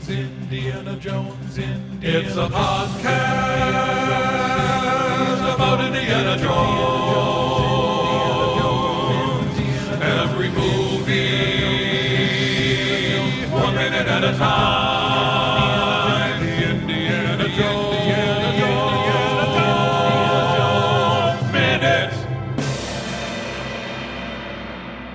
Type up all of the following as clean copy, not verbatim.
Indiana Jones. It's a podcast about Indiana Jones. Every movie, 1 minute at a time. Indiana Jones Minute.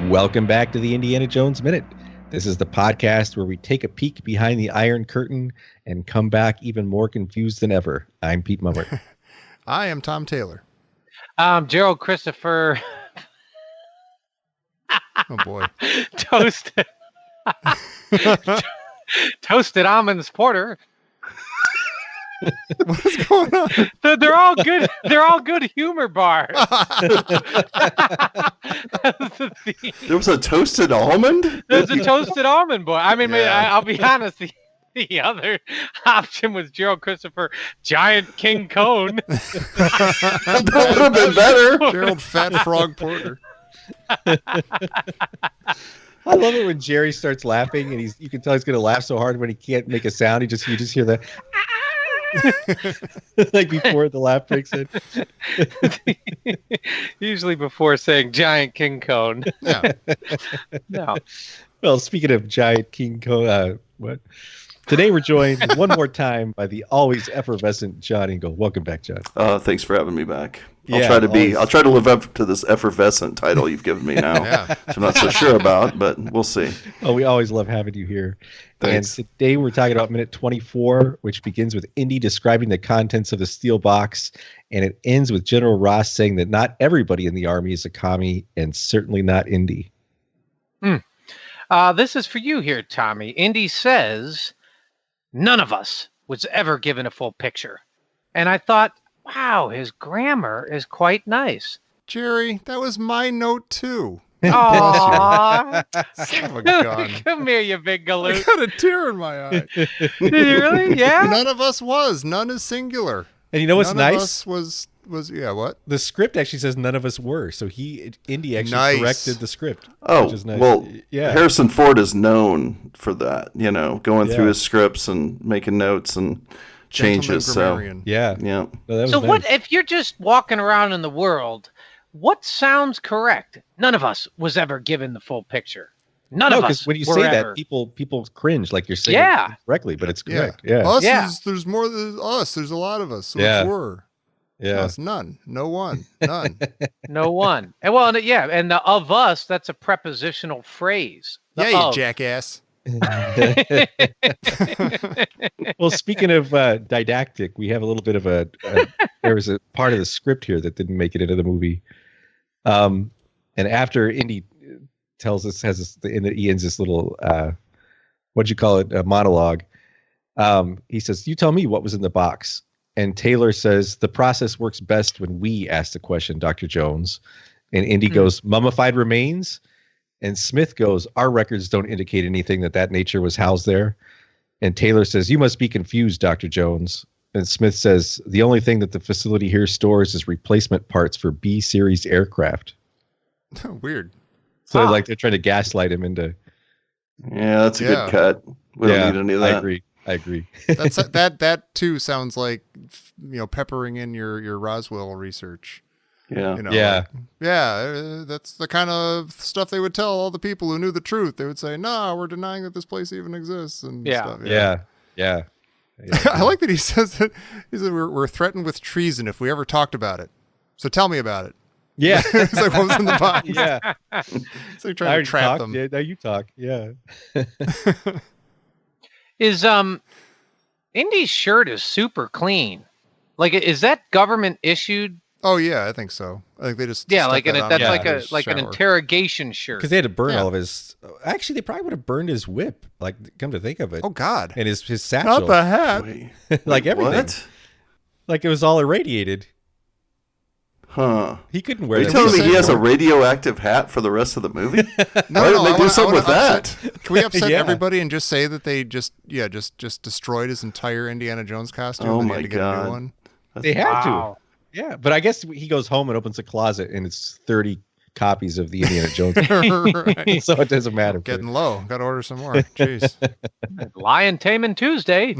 Welcome back to the Indiana Jones Minute. This is the podcast where we take a peek behind the Iron Curtain and come back even more confused than ever. I'm Pete Mummert. I am Tom Taylor. Gerald Christopher. Oh, boy. Toasted Almonds Porter. What is going on? They're all good. They're all good humor bars. There was a toasted almond? There's a toasted almond boy. I mean, Yeah. I'll be honest. The other option was Gerald Christopher, Giant King Cone. That would have been better. Gerald Fat Frog Porter. I love it when Jerry starts laughing and you can tell he's going to laugh so hard when he can't make a sound. You just hear that like before the laugh breaks in. Usually before saying Giant King Cone. Yeah. No. Well, speaking of Giant King Cone, today we're joined one more time by the always effervescent John Ingle. Welcome back, John. Thanks for having me back. Yeah, I'll try to live up to this effervescent title you've given me now. Yeah. Which I'm not so sure about, but we'll see. Oh, we always love having you here. Thanks. And today we're talking about minute 24, which begins with Indy describing the contents of the steel box, and it ends with General Ross saying that not everybody in the Army is a commie, and certainly not Indy. This is for you here, Tommy. Indy says, none of us was ever given a full picture. And I thought, wow, his grammar is quite nice. Jerry, that was my note, too. Aww. Son of a gun. Come here, you big I galoot. got a tear in my eye. Did you really? Yeah? None of us was. None is singular. And you know what's None nice? of us was yeah, what? The script actually says none of us were. So Indy actually Nice. corrected the script. Oh, which is nice. well, Yeah. Harrison Ford is known for that, going through Yeah. his scripts and making notes and changes. Gentleman So, grammarian. Yeah. yeah. No, that was So nice. what if you're just walking around in the world, what sounds correct? None of us was ever given the full picture. None No, of because us when you were say ever. that, people cringe like you're saying Yeah. it correctly, but it's Yeah. correct. Yeah. Us Yeah. is, there's more than us. There's a lot of us. So Yeah. it's were. Yeah. Us, none. No one. None. No one. And well, yeah, and the of us, that's a prepositional phrase. The Yeah, you of. jackass. Well, speaking of didactic, we have a little bit of there was a part of the script here that didn't make it into the movie. And after Indy tells us, he ends this little, what'd you call it, a monologue. He says, "You tell me what was in the box." And Taylor says, "The process works best when we ask the question, Dr. Jones." And Indy goes, "Mummified remains?" And Smith goes, "Our records don't indicate anything that nature was housed there." And Taylor says, "You must be confused, Dr. Jones." And Smith says, "The only thing that the facility here stores is replacement parts for B-series aircraft." Weird. So Huh. like they're trying to gaslight him into. Yeah, that's a Yeah. good cut. We don't need any of that. I agree. That's that too sounds like peppering in your Roswell research. Yeah. Yeah. That's the kind of stuff they would tell all the people who knew the truth. They would say, "No, we're denying that this place even exists." And Yeah. stuff. Yeah. I like that he says that. He said we're threatened with treason if we ever talked about it. So tell me about it. Yeah. It's like, what was in the box? Yeah. So you're I trying to already trap talked. them. Yeah, now you talk. Yeah. Is Indy's shirt is super clean. Like, is that government issued? Oh yeah, I think so. I think they just Yeah, stuck like that that's on him like in a his like an shower. interrogation shirt. Because they had to burn Yeah. all of his. Actually, they probably would have burned his whip. Like, come to think of it. Oh God, And his satchel. not the hat. Wait, like everything. what? Like it was all irradiated. Huh. He couldn't Are wear you it. telling me he saying- has a radioactive hat for the rest of the movie? No, Why no, didn't they I do wanna- something I with wanna that? Can we upset Yeah. everybody and just say that they just destroyed his entire Indiana Jones costume? Oh and they my had to get a God. new one. They had Wow. to. Yeah, but I guess he goes home and opens a closet and it's 30 copies of the Indiana Jones, Right. so it doesn't matter. Getting low. Got to order some more. Jeez. Lion Taming Tuesday.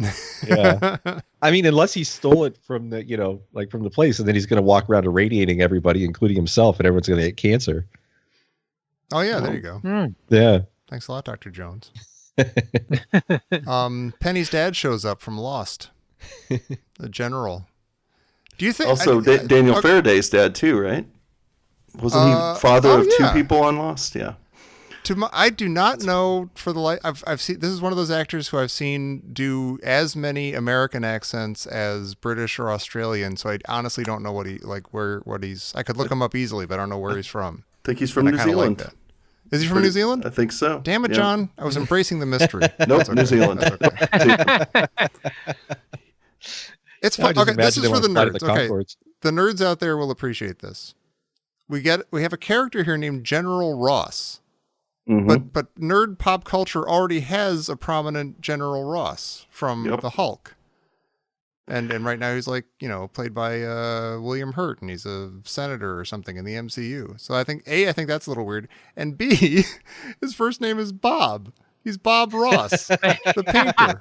Yeah, I mean, unless he stole it from the, like from the place, and then he's going to walk around irradiating everybody, including himself, and everyone's going to get cancer. Oh yeah, there you go. Yeah. Thanks a lot, Dr. Jones. Penny's dad shows up from Lost. The general. Do you think Also, Daniel Faraday's dad too, right? Wasn't he father of two people on Lost? Yeah. I do not know for the life. I've seen, this is one of those actors who I've seen do as many American accents as British or Australian. So I honestly don't know what he's. I could look him up easily, but I don't know where he's from. I think he's from New Zealand. Like is he from New Zealand? I think so. Damn it, John! I was embracing the mystery. Nope, okay. New Zealand. It's fun. Okay, this is for the nerds. Okay, Concords. the nerds out there will appreciate this. We have a character here named General Ross. Mm-hmm. But nerd pop culture already has a prominent General Ross from the Hulk. And right now he's played by William Hurt, and he's a senator or something in the MCU. So I think that's a little weird. And B, his first name is Bob. He's Bob Ross, the painter.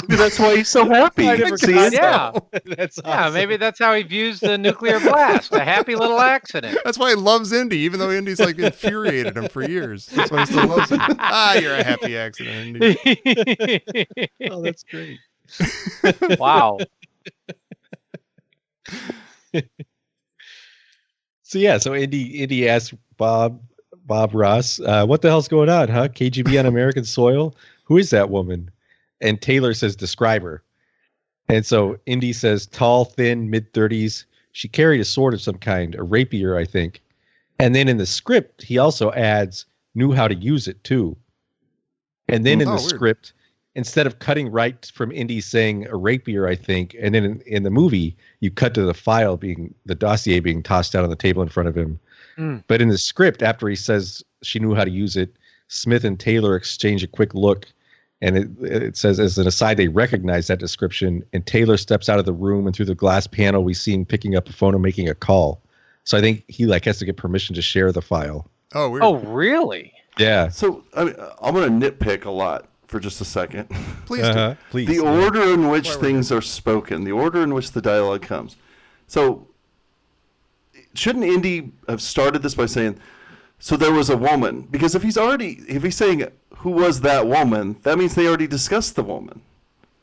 That's why he's so happy. That's awesome. Maybe that's how he views the nuclear blast. A happy little accident. That's why he loves Indy, even though Indy's infuriated him for years. That's why he still loves him. You're a happy accident, Indy. Oh, that's great. Wow. So Indy asked Bob Ross, what the hell's going on, huh? KGB on American soil? Who is that woman? And Taylor says, describe her. And so Indy says, tall, thin, mid-30s. She carried a sword of some kind, a rapier, I think. And then in the script, he also adds, knew how to use it too. And then in the script, instead of cutting right from Indy saying a rapier, I think, and then in the movie, you cut to the dossier being tossed out on the table in front of him. But in the script, after he says she knew how to use it, Smith and Taylor exchange a quick look, and it says, as an aside, they recognize that description, and Taylor steps out of the room, and through the glass panel, we see him picking up a phone and making a call. So I think he has to get permission to share the file. Oh, weird. Oh, really? Yeah. So I'm going to nitpick a lot for just a second. Please do. Please. The order in which things are spoken, the order in which the dialogue comes. So shouldn't Indy have started this by saying, so there was a woman? Because if he's saying, who was that woman, that means they already discussed the woman,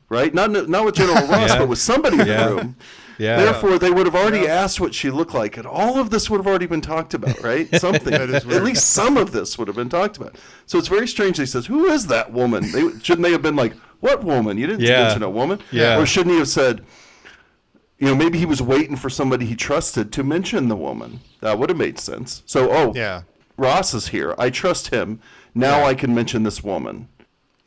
right? Not with General Ross, but with somebody in the room. Yeah. Therefore, they would have already asked what she looked like, and all of this would have already been talked about, right? Something. At least some of this would have been talked about. So it's very strange. He says, who is that woman? Shouldn't they have been like, what woman? You didn't mention a woman. Yeah. Or shouldn't he have said, maybe he was waiting for somebody he trusted to mention the woman. That would have made sense. So, Ross is here. I trust him. Now I can mention this woman.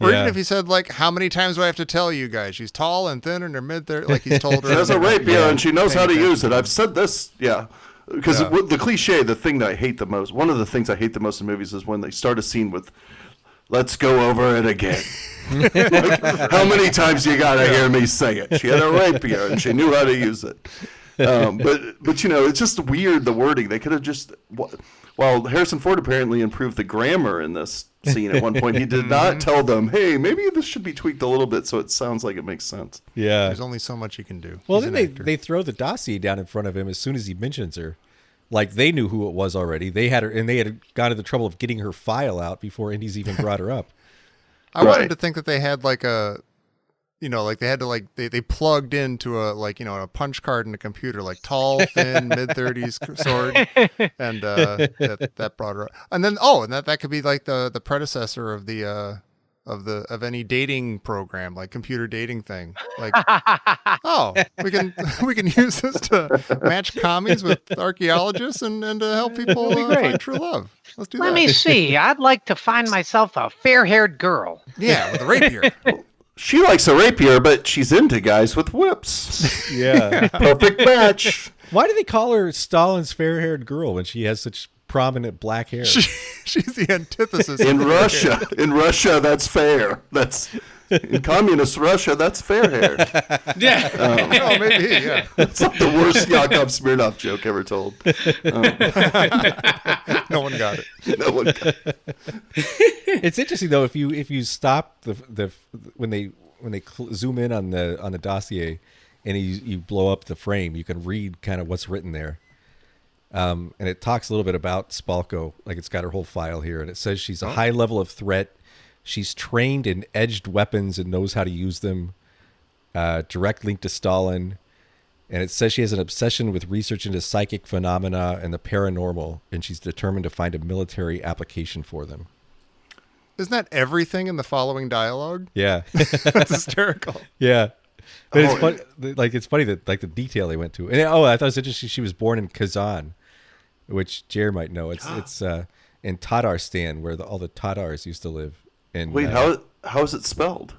Or even if he said, how many times do I have to tell you guys? She's tall and thin in her mid-30s. Like he's told her. She has a rapier and she knows how to use it. I've said this. Yeah. Because the cliche, the thing that I hate the most, one of the things I hate the most in movies is when they start a scene with, let's go over it again. How many times you got to hear me say it? She had a rapier and she knew how to use it. But it's just weird, the wording. They could have just, while Harrison Ford apparently improved the grammar in this scene at one point, he did not tell them, hey, maybe this should be tweaked a little bit so it sounds like it makes sense. Yeah. There's only so much you can do. Well, then they throw the dossier down in front of him as soon as he mentions her. Like they knew who it was already. They had her, and they had gone to the trouble of getting her file out before Indy's even brought her up. I wanted to think that they had they had to they plugged into a punch card in a computer, like tall, thin, mid-30s sword, and that brought her up. And then that could be like the predecessor of of any dating program, like computer dating thing. Like, we can use this to match commies with archaeologists and to help people find true love. Let's do that. Let me see. I'd like to find myself a fair-haired girl. Yeah, with a rapier. She likes a rapier, but she's into guys with whips. Yeah. Perfect match. Why do they call her Stalin's fair-haired girl when she has such prominent black hair? She's the antithesis. In Russia, that's fair. That's In communist Russia, that's fair hair. Yeah. Oh, maybe, yeah. It's like the worst Yakov Smirnoff joke ever told. No one got it. No one got it. It's interesting though if you stop when they zoom in on the dossier and you blow up the frame, you can read kind of what's written there. And it talks a little bit about Spalko, like it's got her whole file here, and it says she's a high level of threat. She's trained in edged weapons and knows how to use them. Direct link to Stalin. And it says she has an obsession with research into psychic phenomena and the paranormal, and she's determined to find a military application for them. Isn't that everything in the following dialogue? Yeah. That's hysterical. Yeah. But it's funny, it's funny that like the detail they went to. And I thought it was interesting she was born in Kazan, which Jer might know. It's in Tatarstan where all the Tatars used to live. And Wait, how is it spelled?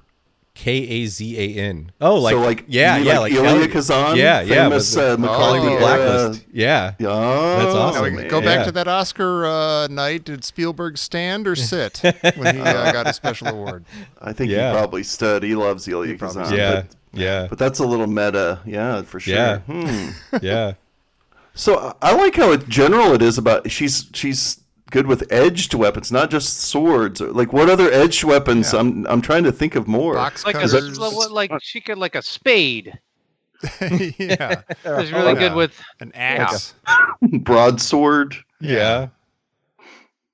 Kazan. Oh, like, so like yeah, you mean yeah, like like Ilya Kazan, famous McCarthy Blacklist. Yeah, Oh, that's awesome. Now we man. go back to that Oscar night. Did Spielberg stand or sit when he got his special award? I think he probably stood. He loves Ilya Kazan. Yeah, But that's a little meta. Yeah, for sure. Yeah. Yeah. So I like how in general it is about she's good with edged weapons, not just swords. Like what other edged weapons? Yeah. I'm trying to think of more. Box Like cutters. she could like a spade. Yeah. Is really good with an axe. Broadsword. Yeah.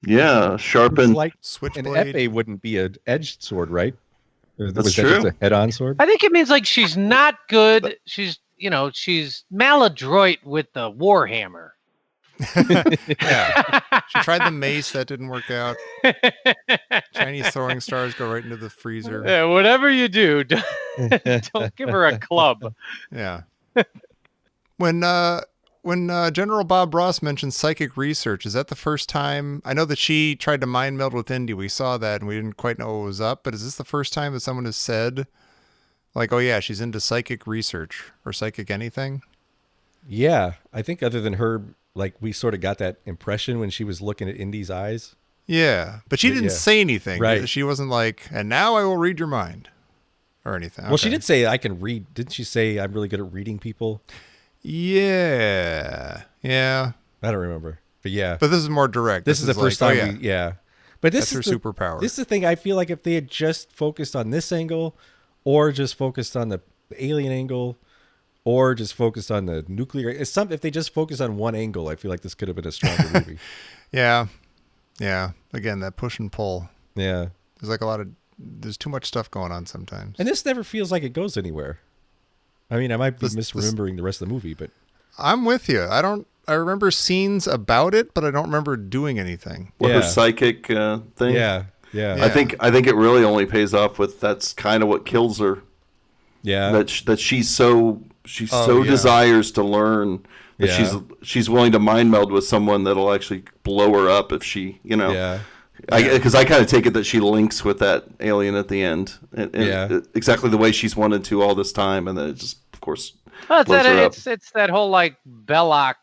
Yeah, sharpened. It's like an Switchblade. epee wouldn't be an edged sword, right? Was That's that just true. a head-on sword? I think it means like she's not good. She's maladroit with the warhammer. Yeah. She tried the mace. That didn't work out. Chinese throwing stars go right into the freezer. Yeah, whatever you do, don't give her a club. Yeah. When General Bob Ross mentioned psychic research, is that the first time? I know that she tried to mind meld with Indy. We saw that and we didn't quite know what was up, but is this the first time that someone has said, like, oh yeah, she's into psychic research or psychic anything? Yeah. I think other than her, like we sort of got that impression when she was looking at Indy's eyes. Yeah. But she didn't Yeah. say anything. Right. She wasn't like, and now I will read your mind or anything. Well, she Okay. did say I can read. Didn't she say I'm really good at reading people? Yeah. Yeah. I don't remember. But yeah. But this is more direct. This is the first like, time oh, yeah. But this That's is her superpower. This is the thing. I feel like if they had just focused on this angle, or just focused on the alien angle, or just focused on the nuclear, if they just focused on one angle, I feel like this could have been a stronger movie. Yeah. Yeah. Again, that push and pull. Yeah. There's like there's too much stuff going on sometimes. And this never feels like it goes anywhere. I mean, I might be misremembering the rest of the movie, but I'm with you. I remember scenes about it, but I don't remember doing anything. With Yeah. her psychic thing. yeah. Yeah. I think it really only pays off with that's kind of what kills her. Yeah. That she's so yeah. desires to learn that Yeah. she's willing to mind meld with someone that'll actually blow her up if she Yeah. because I kind of take it that she links with that alien at the end and Yeah. exactly the way she's wanted to all this time, and then it just of course Well, blows her up. it's that whole like Belloc,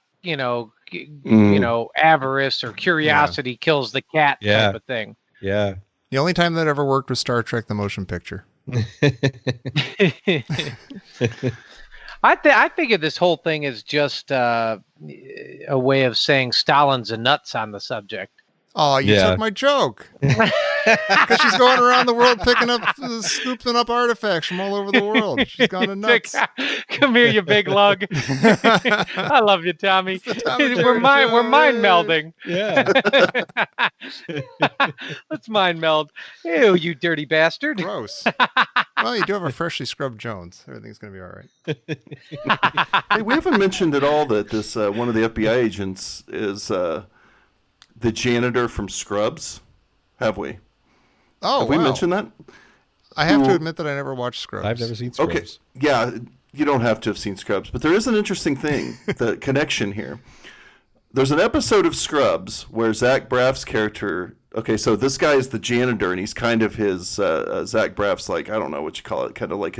avarice or curiosity kills the cat Yeah. type of thing. Yeah. The only time that ever worked was Star Trek: The Motion Picture. I figured this whole thing is just a way of saying Stalin's a nuts on the subject. Oh, you Yeah. took my joke. Because she's going around the world scooping up artifacts from all over the world. She's gone to nuts. Come here, you big lug. I love you, Tommy. Tommy We're Jerry mind joke. melding. Yeah. Let's mind meld. Ew, you dirty bastard. Gross. Well, you do have a freshly scrubbed Jones. Everything's going to be all right. Hey, we haven't mentioned at all that this one of the FBI agents is the janitor from Scrubs. Have we? Oh, Have we wow. mentioned that? I have to Ooh. admit that I never watched Scrubs. I've never seen Scrubs. Okay, yeah, you don't have to have seen Scrubs, but there is an interesting thing, the connection here. There's an episode of Scrubs where Zach Braff's character. Okay, so this guy is the janitor, and he's kind of his Zach Braff's like, I don't know what you call it, kind of like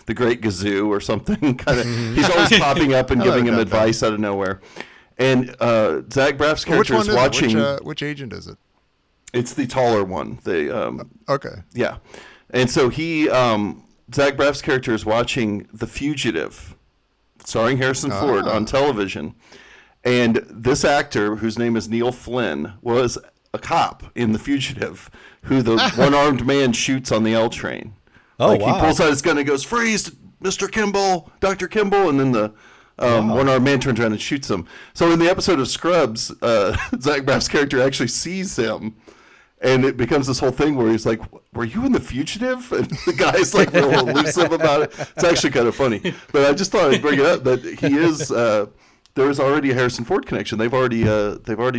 the Great Gazoo or something. Kind of, he's always popping up and I like giving him that, advice out of nowhere. And Zach Braff's Which character one is is watching. it? Which agent is it? It's the taller one. The Okay. yeah, And so Zach Braff's character is watching The Fugitive, starring Harrison Ford, on television. And this actor, whose name is Neil Flynn, was a cop in The Fugitive, who the one-armed man shoots on the L train. Oh, Like, wow. he pulls out his gun and goes, "Freeze, Mr. Kimball, Dr. Kimball," and then the one-armed man turns around and shoots him. So in the episode of Scrubs, Zach Braff's character actually sees him, and it becomes this whole thing where he's like, "Were you in The Fugitive?" And the guy's like real elusive about it. It's actually kind of funny. But I just thought I'd bring it up that he is. There is already a Harrison Ford connection. They've already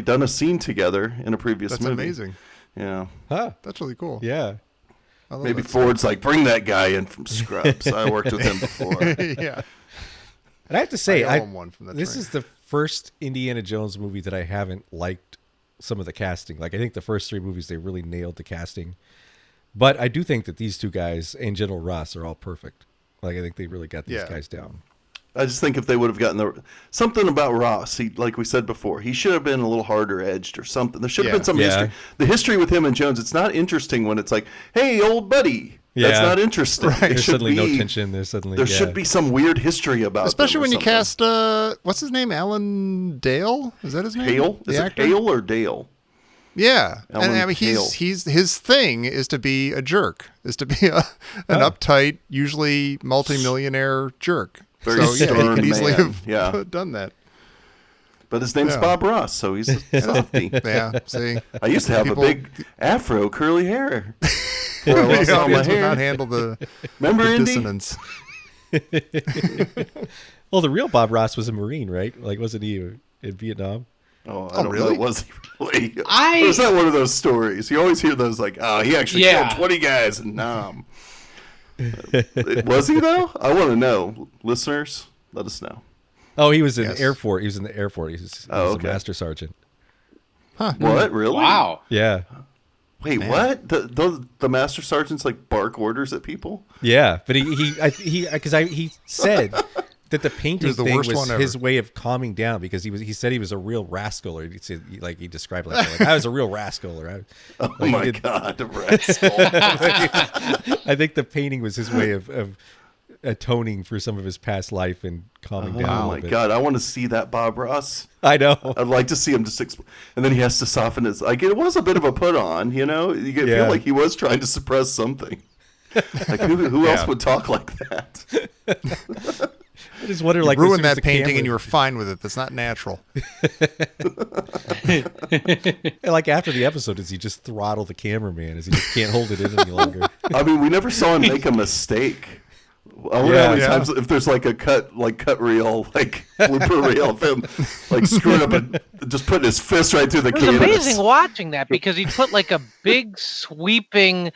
done a scene together in a previous That's movie. amazing. Yeah. Huh. That's really cool. Yeah. I love Maybe that Ford's like, "Bring that guy in from Scrubs. I worked with him before." stuff. Yeah. And I have to say, I owe him one from that this train. is the first Indiana Jones movie that I haven't liked some of the casting. Like, I think the first 3 movies, they really nailed the casting. But I do think that these 2 guys and General Ross are all perfect. Like, I think they really got these Yeah. guys down. I just think if they would have gotten something about Ross, he, like we said before, he should have been a little harder edged or something. There should have Yeah. been some Yeah. history. The history with him and Jones, it's not interesting when it's like, "Hey, old buddy." Yeah. That's not interesting. Right. It There's should suddenly be, no tension. There's suddenly There should be some weird history about Especially them or when you something. cast what's his name? Alan Dale? Is that his name? Hale. The Is actor? it Hale or Dale? Yeah. Alan And I mean Hale. he's his thing is to be a jerk, is to be an uptight, usually multimillionaire jerk. Very so yeah, he stern could easily man. have Yeah. done that. But his name's Yeah. Bob Ross, so he's a softie. Yeah. See. I used to have People- a big afro curly hair. Before I The lost all my audience would hair. not handle the Remember Indy? dissonance. Well, the real Bob Ross was a Marine, right? Like, wasn't he in Vietnam? Oh, I don't really? know. Was he really? I- Or is that one of those stories? You always hear those like, "Oh, he actually Yeah. killed 20 guys in Nam." Was he though? I want to know. Listeners, let us know. Oh, he was in Yes. the Air Force. He was in the Air Force. He was okay. a master sergeant. What? Really? Wow. Yeah. Wait, what? The master sergeants like bark orders at people? Yeah, but he said that the painting was the thing worst was one ever. his way of calming down because he said he was a real rascal, or he described it like I was a real rascal, or Oh Like, my it- God, a rascal. I think the painting was his way of atoning for some of his past life and calming down. a Oh little my bit. God, I want to see that Bob Ross. I know. I'd like to see him just and then he has to soften his. Like, it was a bit of a put on, you know. You could Yeah. feel like he was trying to suppress something. Like who else would talk like that? I just wonder, You like, ruined as soon as that the painting camera- and you were fine with it. That's not natural. And, like, after the episode, does he just throttle the cameraman as he just can't hold it in any longer? I mean, we never saw him make a mistake. I wonder how many Yeah. times if there's like a cut reel, like blooper reel of him like screwing up and just putting his fist right through the It was canvas. amazing watching that because he put like a big sweeping,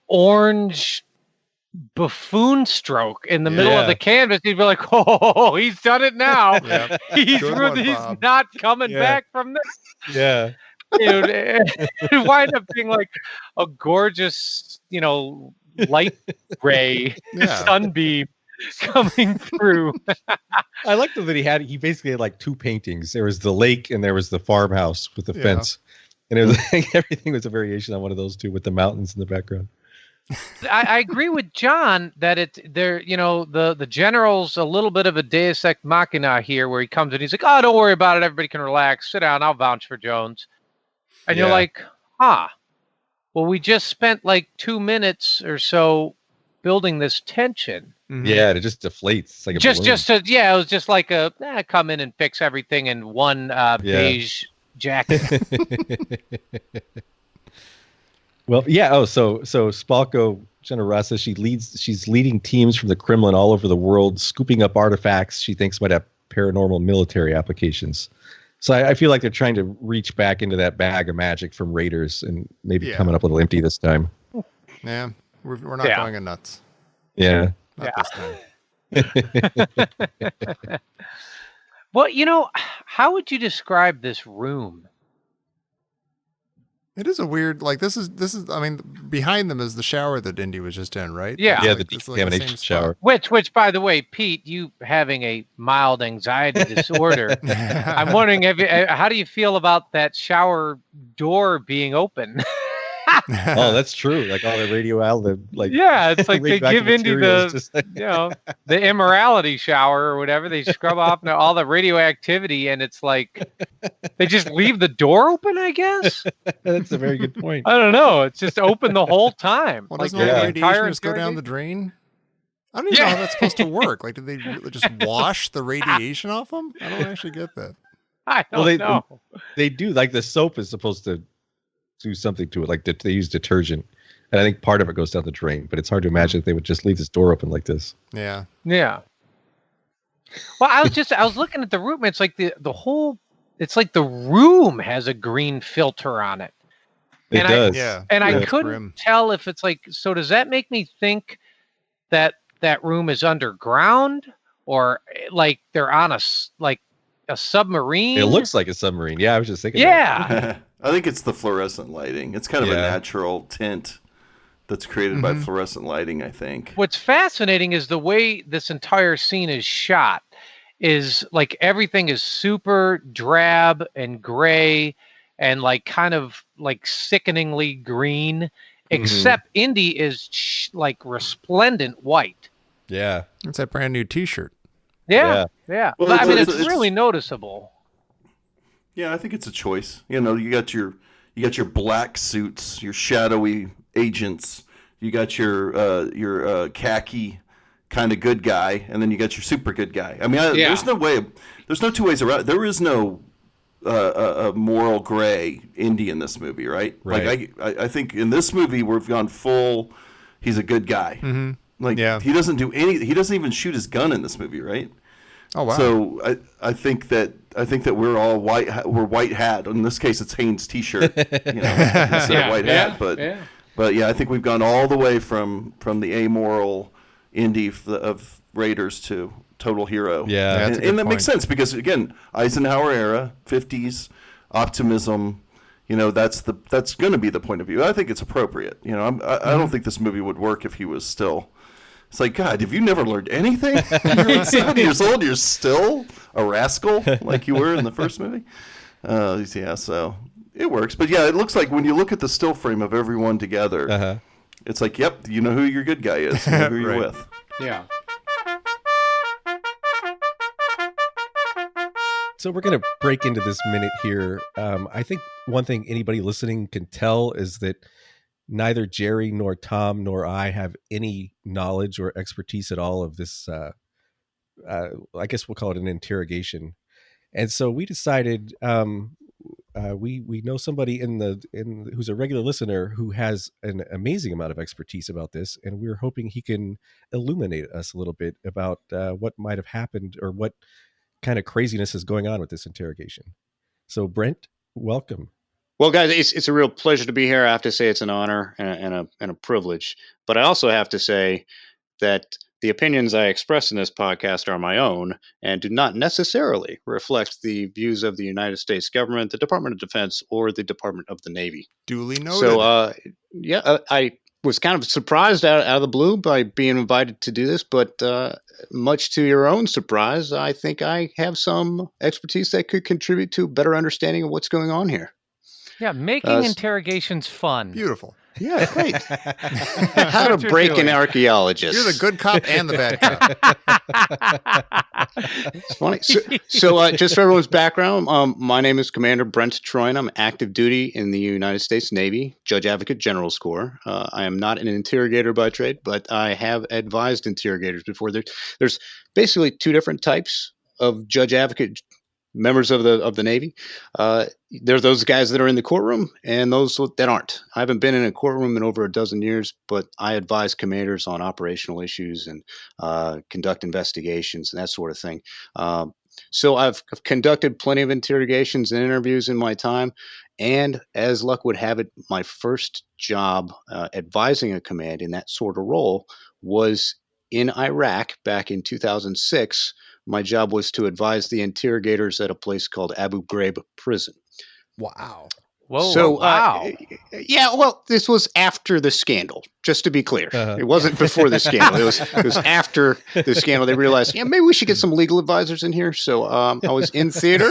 orange buffoon stroke in the middle of Yeah. the canvas. He'd be like, "Oh, he's done it now. Yep. He's Good one, he's Bob." not coming Yeah. back from this." Yeah. Dude, it wind up being like a gorgeous, light ray Yeah. sunbeam coming through. I liked that he basically had like 2 paintings. There was the lake and there was the farmhouse with the Yeah. fence. And it was like everything was a variation on one of those 2 with the mountains in the background. I agree with John that the general's a little bit of a deus ex machina here, where he comes in, he's like, "Oh, don't worry about it. Everybody can relax. Sit down. I'll vouch for Jones." And you're Yeah. like, well, we just spent like 2 minutes or so building this tension. Mhm. Yeah, it just deflates. It's like a balloon. It was just like come in and fix everything in one beige jacket. Well, yeah. Oh, so Spalko Generosa, she's leading teams from the Kremlin all over the world, scooping up artifacts she thinks might have paranormal military applications. So I feel like they're trying to reach back into that bag of magic from Raiders and maybe Yeah. coming up a little empty this time. Yeah. We're not Yeah. going nuts. Yeah. Not this time. Well, how would you describe this room? It is a weird, like, this is, I mean, behind them is the shower that Indy was just in, right? Yeah. Yeah, It's the it's the decontamination same shower. Which, by the way, Pete, you having a mild anxiety disorder, spot. I'm wondering, how do you feel about that shower door being open? Oh, that's true. Like all the Yeah, it's like they give Indy materials, just like- the immorality shower or whatever. They scrub off all the radioactivity, and it's like they just leave the door open, I guess. That's a very good point. I don't know. It's just open the whole time. Well, Like doesn't all the the entire radiation just go down the drain? I don't even know how that's supposed to work. Like, did they really just wash the radiation off them? I don't actually get that. I don't know. They do. Like the soap is supposed to do something to it. Like they use detergent, and I think part of it goes down the drain. But it's hard to imagine if they would just leave this door open like this. Yeah. Yeah. Well, I was looking at the room. It's like the whole. It's like the room has a green filter on it. It And does. I That's couldn't grim. tell if it's like. So does that make me think that room is underground, or like they're on a submarine? It looks like a submarine. Yeah, I was just thinking. Yeah. I think it's the fluorescent lighting. It's kind of a Yeah. natural tint that's created by fluorescent lighting, I think. What's fascinating is the way this entire scene is shot. Is like everything is super drab and gray and like kind of like sickeningly green, except Indy is like resplendent white. Yeah. It's that brand new T-shirt. Yeah. Well, I mean, it's it's- really noticeable. Yeah, I think it's a choice. You know, you got your black suits, your shadowy agents. You got your khaki kind of good guy, and then you got your super good guy. I mean, there's no two ways around it. There is no a moral gray Indy in this movie, right? Right. Like I think in this movie we've gone full. He's a good guy. Mm-hmm. Like Yeah. he doesn't do any. He doesn't even shoot his gun in this movie, right? Oh wow. So I think that we're all white. We're white hat. In this case, it's Hanes T-shirt. Instead of white hat. But yeah, I think we've gone all the way from the amoral Indy of Raiders to total hero. Yeah. that's a good and that point. makes sense because again, Eisenhower era, 50s optimism. You know, that's going to be the point of view. I think it's appropriate. You know, I don't think this movie would work if he was still. It's like, God, have you never learned anything? You're 70 years old. You're still a rascal like you were in the first movie. Yeah, so it works. But yeah, it looks like when you look at the still frame of everyone together, it's like, yep, you know who your good guy is. You know who you're Right. with. Yeah. So we're going to break into this minute here. I think one thing anybody listening can tell is that neither Jerry nor Tom nor I have any knowledge or expertise at all of this. I guess we'll call it an interrogation. And so we decided we know somebody who's a regular listener who has an amazing amount of expertise about this, and we're hoping he can illuminate us a little bit about what might have happened or what kind of craziness is going on with this interrogation. So Brent, welcome. Well, guys, it's a real pleasure to be here. I have to say it's an honor and a privilege. But I also have to say that the opinions I express in this podcast are my own and do not necessarily reflect the views of the United States government, the Department of Defense, or the Department of the Navy. Duly noted. So, I was kind of surprised out of the blue by being invited to do this, but much to your own surprise, I think I have some expertise that could contribute to a better understanding of what's going on here. Yeah, making interrogations fun. Beautiful. Yeah, great. How That's what to you're break an doing. archaeologist. You're the good cop and the bad cop. It's funny. So just for everyone's background, my name is Commander Brent Troyan. I'm active duty in the United States Navy, Judge Advocate General's Corps. I am not an interrogator by trade, but I have advised interrogators before. There's basically two different types of Judge Advocate members of the Navy. There are those guys that are in the courtroom and those that aren't. I haven't been in a courtroom in over a dozen years, but I advise commanders on operational issues and conduct investigations and that sort of thing. So I've conducted plenty of interrogations and interviews in my time. And as luck would have it, my first job advising a command in that sort of role was in Iraq back in 2006. My job was to advise the interrogators at a place called Abu Ghraib prison. Wow. Whoa! So, wow! Well, this was after the scandal, just to be clear. It wasn't before the scandal. It was after the scandal. They realized, maybe we should get some legal advisors in here. So I was in theater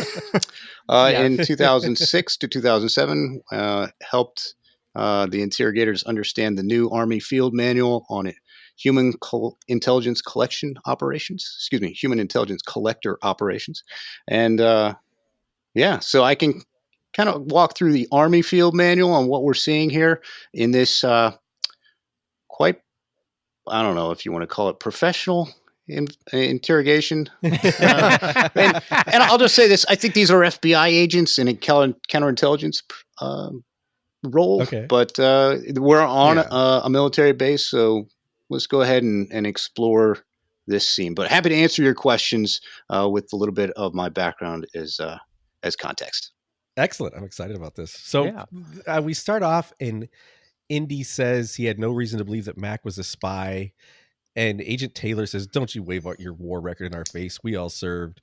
in 2006 to 2007, helped The interrogators understand the new Army field manual on it. Human intelligence collection operations. Excuse me, human intelligence collector operations. And so I can kind of walk through the Army field manual on what we're seeing here in this quite, I don't know if you want to call it professional interrogation. And I'll just say this. I think these are FBI agents in a counterintelligence role. Okay. But we're on a military base, so let's go ahead and explore this scene. But happy to answer your questions with a little bit of my background as context. Excellent. I'm excited about this. So we start off and Indy says he had no reason to believe that Mac was a spy. And Agent Taylor says, "Don't you wave out your war record in our face. We all served."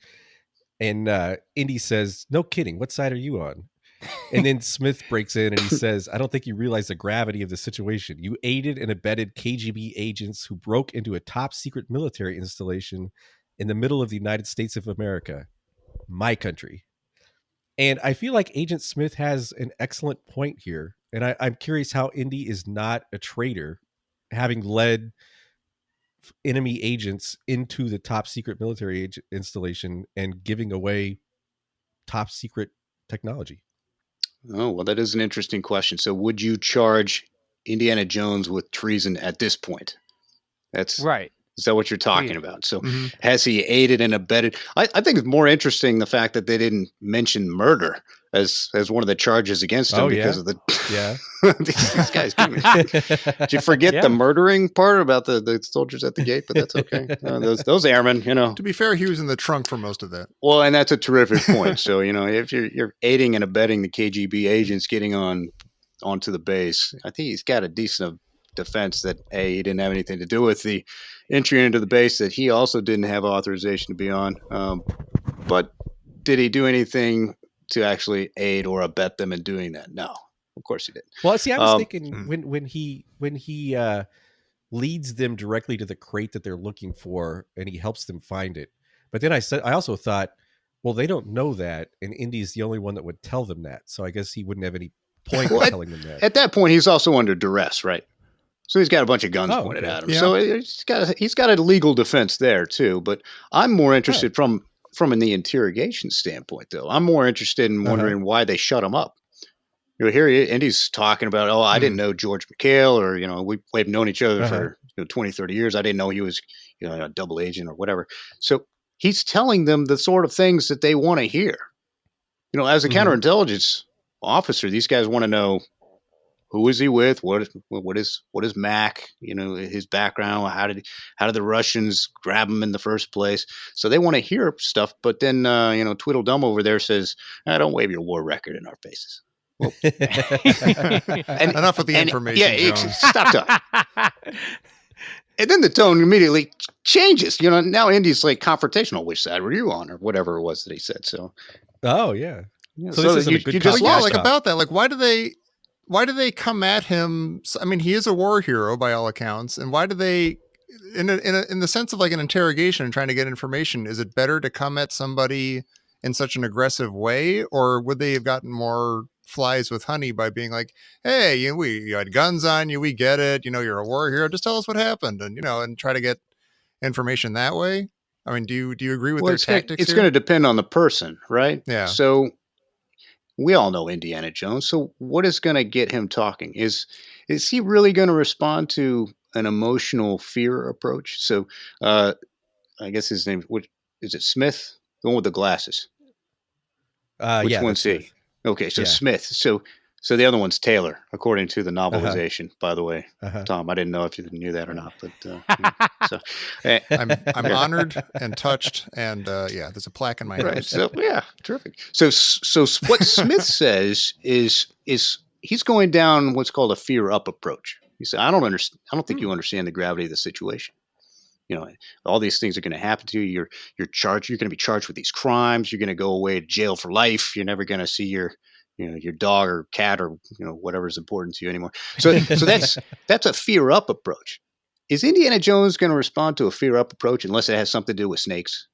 And Indy says, "No kidding. What side are you on?" And then Smith breaks in and he says, "I don't think you realize the gravity of the situation. You aided and abetted KGB agents who broke into a top secret military installation in the middle of the United States of America, my country." And I feel like Agent Smith has an excellent point here. And I'm curious how Indy is not a traitor, having led enemy agents into the top secret military installation and giving away top secret technology. Oh, well, that is an interesting question. So would you charge Indiana Jones with treason at this point? That's right. Is that what you're talking about? So has he aided and abetted? I think it's more interesting the fact that they didn't mention murder as one of the charges against him because of the these guys. Did you forget the murdering part about the soldiers at the gate? But that's okay. Those airmen, To be fair, he was in the trunk for most of that. Well, and that's a terrific point. So if you're aiding and abetting the KGB agents getting onto the base, I think he's got a decent defense that he didn't have anything to do with the entry into the base, that he also didn't have authorization to be on. But did he do anything to actually aid or abet them in doing that? No, of course he didn't. Well, see, I was thinking when he leads them directly to the crate that they're looking for and he helps them find it. But then I also thought, well, they don't know that, and Indy's the only one that would tell them that. So I guess he wouldn't have any point in telling them that. At that point, he's also under duress, right? So he's got a bunch of guns pointed at him. Yeah. So he's got a legal defense there too. But I'm more interested from the interrogation standpoint, though. I'm more interested in wondering why they shut him up. Here Indy's talking about, I didn't know George McHale, or we've known each other for 20, 30 years. I didn't know he was a double agent or whatever. So he's telling them the sort of things that they want to hear. As a counterintelligence officer, these guys want to know, who is he with? What is Mac? His background. How did the Russians grab him in the first place? So they want to hear stuff. But then Tweedledum over there says, "Don't wave your war record in our faces." Well, and enough with the information. Stop talking. And then the tone immediately changes. Now Indy's like confrontational. Which side were you on, or whatever it was that he said? So. Oh yeah. So this is you just about that. Like, why do they come at him? I mean, he is a war hero by all accounts. And why do they, in the sense of like an interrogation and trying to get information, is it better to come at somebody in such an aggressive way? Or would they have gotten more flies with honey by being like, "Hey, you had guns on you. We get it. You're a war hero. Just tell us what happened." And, and try to get information that way. I mean, do you agree with their tactics? It's going to depend on the person, right? Yeah. So we all know Indiana Jones. So what is going to get him talking? Is he really going to respond to an emotional fear approach? So I guess his name, is it Smith? The one with the glasses. Which one's he? Smith. Okay, so Smith. So the other one's Taylor, according to the novelization, by the way. Tom, I didn't know if you knew that or not, but I'm honored and touched, and there's a plaque in my house. So terrific. So what Smith says is he's going down what's called a fear up approach. He said, I don't think you understand the gravity of the situation. All these things are going to happen to you. You're charged. You're going to be charged with these crimes. You're going to go away to jail for life. You're never going to see your dog or cat or whatever is important to you anymore. So that's a fear up approach. Is Indiana Jones going to respond to a fear up approach unless it has something to do with snakes?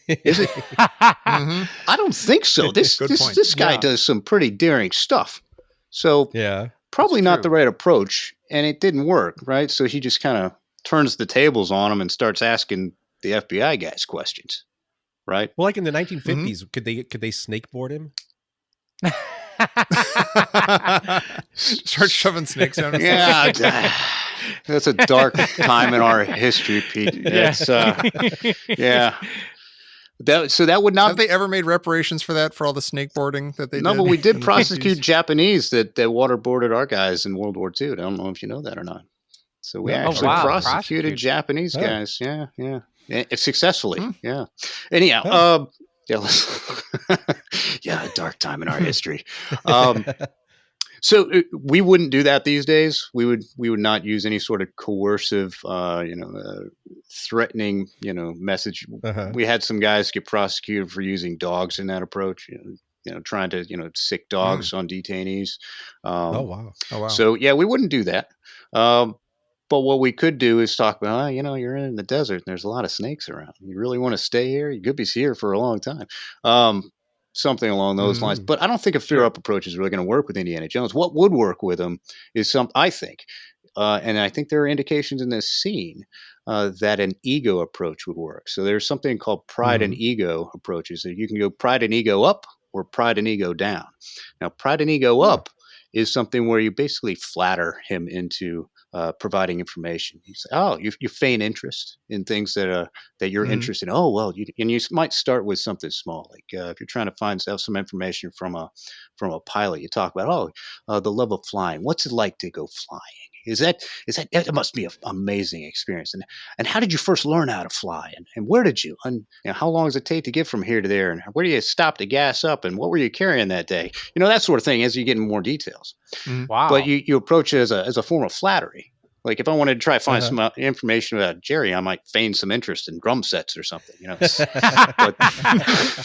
Is it? I don't think so. This guy does some pretty daring stuff. So probably It's not true. the right approach, and it didn't work, right? So he just kind of turns the tables on him and starts asking the FBI guys questions, right? Well, like in the 1950s, could they snakeboard him? Start shoving snakes down his throat. Yeah, that's a dark time in our history, Pete. It's yeah. That would not. Have they ever made reparations for that, for all the snakeboarding that they did? No, but we did in the prosecute 50s? Japanese that waterboarded our guys in World War II. I don't know if you know that or not. So we No. actually wow. prosecuted Prosecuted. Japanese Oh. guys. Yeah. Successfully. Hmm. Yeah. Anyhow, Oh. yeah, a dark time in our history. So we wouldn't do that these days. We would not use any sort of coercive, threatening, message. Uh-huh. We had some guys get prosecuted for using dogs in that approach. Trying to sick dogs on detainees. Oh wow. Oh, wow. So yeah, we wouldn't do that. But what we could do is talk about, you're in the desert and there's a lot of snakes around. You really want to stay here? You could be here for a long time. Something along those lines. But I don't think a fear up approach is really going to work with Indiana Jones. What would work with him is I think, and I think there are indications in this scene that an ego approach would work. So there's something called pride and ego approaches. So you can go pride and ego up or pride and ego down. Now, pride and ego up is something where you basically flatter him into providing information. You say, "Oh, you feign interest in things that you're interested in." Oh, well, and you might start with something small, like if you're trying to find out some information from a pilot, you talk about, the love of flying. What's it like to go flying? It must be an amazing experience. And how did you first learn how to fly? And where did you? And how long does it take to get from here to there? And where do you stop to gas up? And what were you carrying that day? That sort of thing. As you get in more details, Wow. but you approach it as a form of flattery. Like if I wanted to try to find some information about Jerry, I might feign some interest in drum sets or something. But,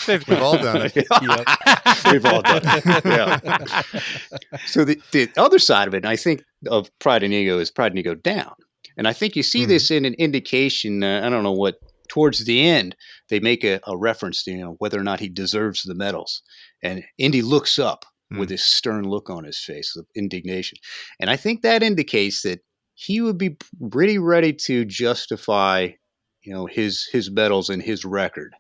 We've all done it. We've all done it. Yeah. So the other side of it, and I think of pride and ego, is pride and ego down. And I think you see this in an indication. I don't know what. Towards the end, they make a reference to whether or not he deserves the medals. And Indy looks up with this stern look on his face of indignation. And I think that indicates that he would be pretty ready to justify, his medals and his record.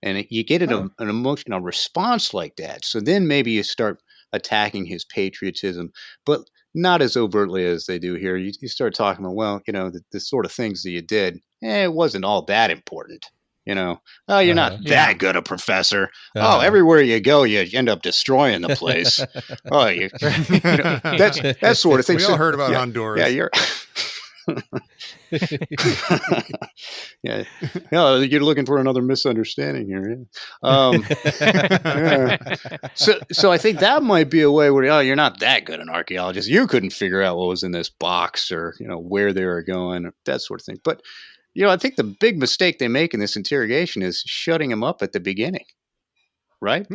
And you get an emotional response like that. So then maybe you start attacking his patriotism, but not as overtly as they do here. You start talking about, well, the sort of things that you did, it wasn't all that important. Oh, you're not that good a professor. Oh, everywhere you go, you end up destroying the place. Oh, that sort of thing. We all heard about Honduras. Yeah, you're. You're looking for another misunderstanding here. Yeah. So I think that might be a way where you're not that good an archaeologist. You couldn't figure out what was in this box or where they were going, or that sort of thing. But I think the big mistake they make in this interrogation is shutting him up at the beginning, right?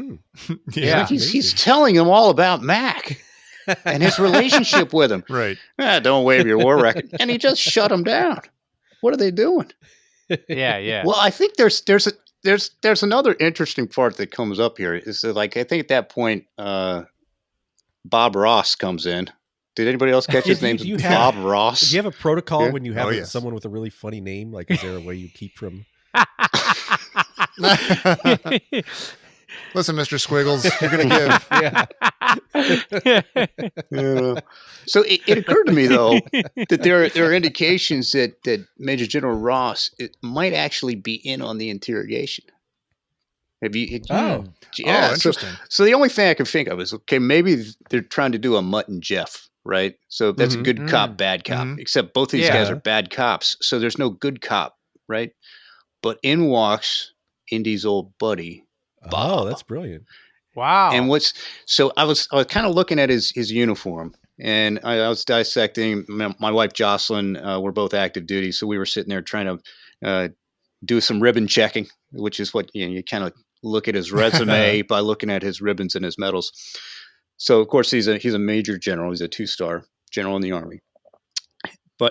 Yeah. Like he's telling them all about Mac and his relationship with him. Right. Don't wave your war record. And he just shut him down. What are they doing? Yeah. Well, I think there's another interesting part that comes up here. Is that, I think at that point, Bob Ross comes in. Did anybody else catch his name? Bob Ross. Do you have a protocol when you have yes. someone with a really funny name? Like, is there a way you keep from? Listen, Mr. Squiggles, you're going to give. Yeah. So it occurred to me, though, that there are indications that Major General Ross might actually be in on the interrogation. Interesting. So the only thing I can think of is, maybe they're trying to do a Mutt and Jeff, right? So that's a good cop, bad cop, except both of these guys are bad cops. So there's no good cop, right? But in walks Indy's old buddy, Bob. Oh, that's brilliant. Wow. And I was kind of looking at his uniform, and I was dissecting. My wife Jocelyn, we're both active duty, so we were sitting there trying to do some ribbon checking, which is what you kind of look at his resume by looking at his ribbons and his medals. So of course he's a major general. He's a 2-star general in the Army.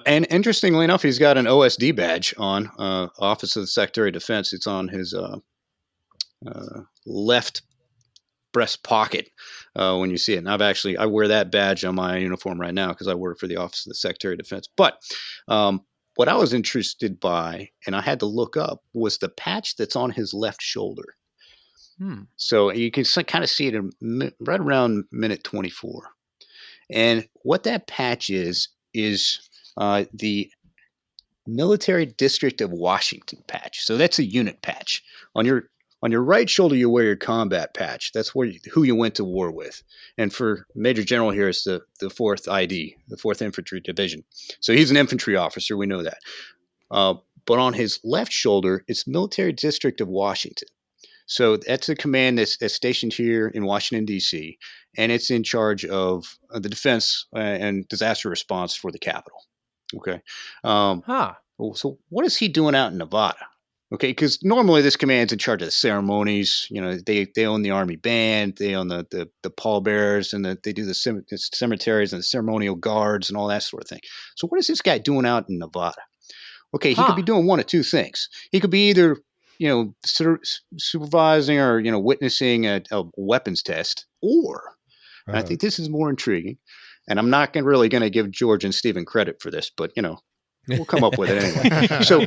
And interestingly enough, he's got an OSD badge on, Office of the Secretary of Defense. It's on his left breast pocket when you see it. And I wear that badge on my uniform right now because I work for the Office of the Secretary of Defense. But what I was interested by, and I had to look up, was the patch that's on his left shoulder. So you can kind of see it right around minute 24. And what that patch is the Military District of Washington patch. So that's a unit patch. On your right shoulder, you wear your combat patch. That's who you went to war with. And for Major General here, it's the 4th ID, the 4th Infantry Division. So he's an infantry officer. We know that. But on his left shoulder, it's Military District of Washington. So that's a command that's stationed here in Washington, D.C., and it's in charge of the defense and disaster response for the Capitol. Okay. So what is he doing out in Nevada? Okay, because normally this command's in charge of the ceremonies. You know, they own the Army band, they own the pallbearers, and they do the cemeteries and the ceremonial guards and all that sort of thing. So what is this guy doing out in Nevada? Okay, he could be doing one of two things. He could be either supervising or witnessing a weapons test, or and I think this is more intriguing. And I'm not really going to give George and Stephen credit for this, but we'll come up with it anyway. So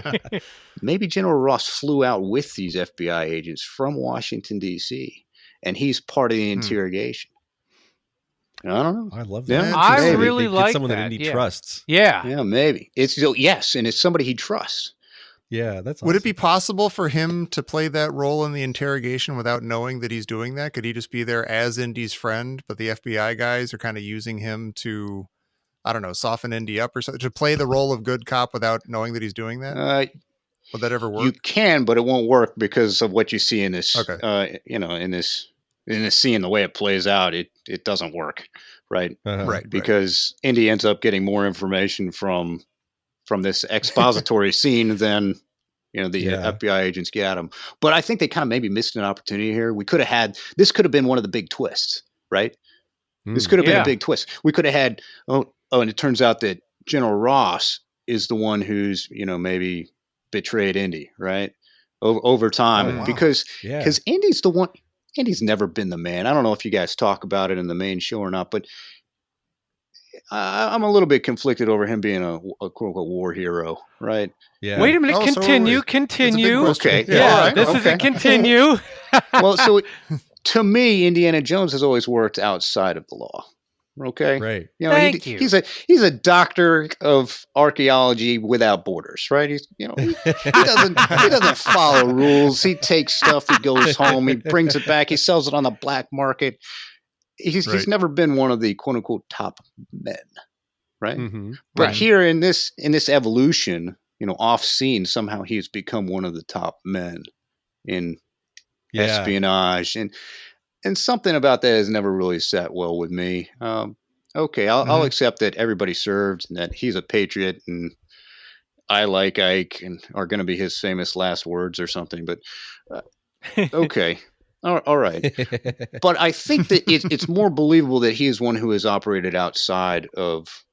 maybe General Ross flew out with these FBI agents from Washington, D.C., and he's part of the interrogation. I don't know. I love that. Yeah, I really Get like someone that that. Indy trusts. Yeah, maybe and it's somebody he trusts. Yeah, that's awesome. Would it be possible for him to play that role in the interrogation without knowing that he's doing that? Could he just be there as Indy's friend, but the FBI guys are kind of using him to, I don't know, soften Indy up or something, to play the role of good cop without knowing that he's doing that? Would that ever work? You can, but it won't work because of what you see in this. Okay. In this scene, the way it plays out, it doesn't work, right? Right. Because Indy ends up getting more information from this expository scene than the FBI agents get him. But I think they kind of maybe missed an opportunity here. This could have been one of the big twists, right? This could have been a big twist. We could have had and it turns out that General Ross is the one who's maybe betrayed Indy, right? Over time, because Indy's the one. Indy's never been the man. I don't know if you guys talk about it in the main show or not, but I'm a little bit conflicted over him being a quote unquote war hero, right? Yeah. Wait a minute. Continue. Okay. Yeah. This is a continue. Well, so to me, Indiana Jones has always worked outside of the law. Okay. Right. Thank you. He's a doctor of archaeology without borders, right? He doesn't follow rules. He takes stuff, he goes home, he brings it back, he sells it on the black market. He's never been one of the quote unquote top men, right? Mm-hmm. But here in this evolution, off scene, somehow he's become one of the top men in espionage, and something about that has never really sat well with me. Okay, I'll accept that everybody served and that he's a patriot, and I like Ike and are going to be his famous last words or something. But okay. All right. But I think that it's more believable that he is one who has operated outside of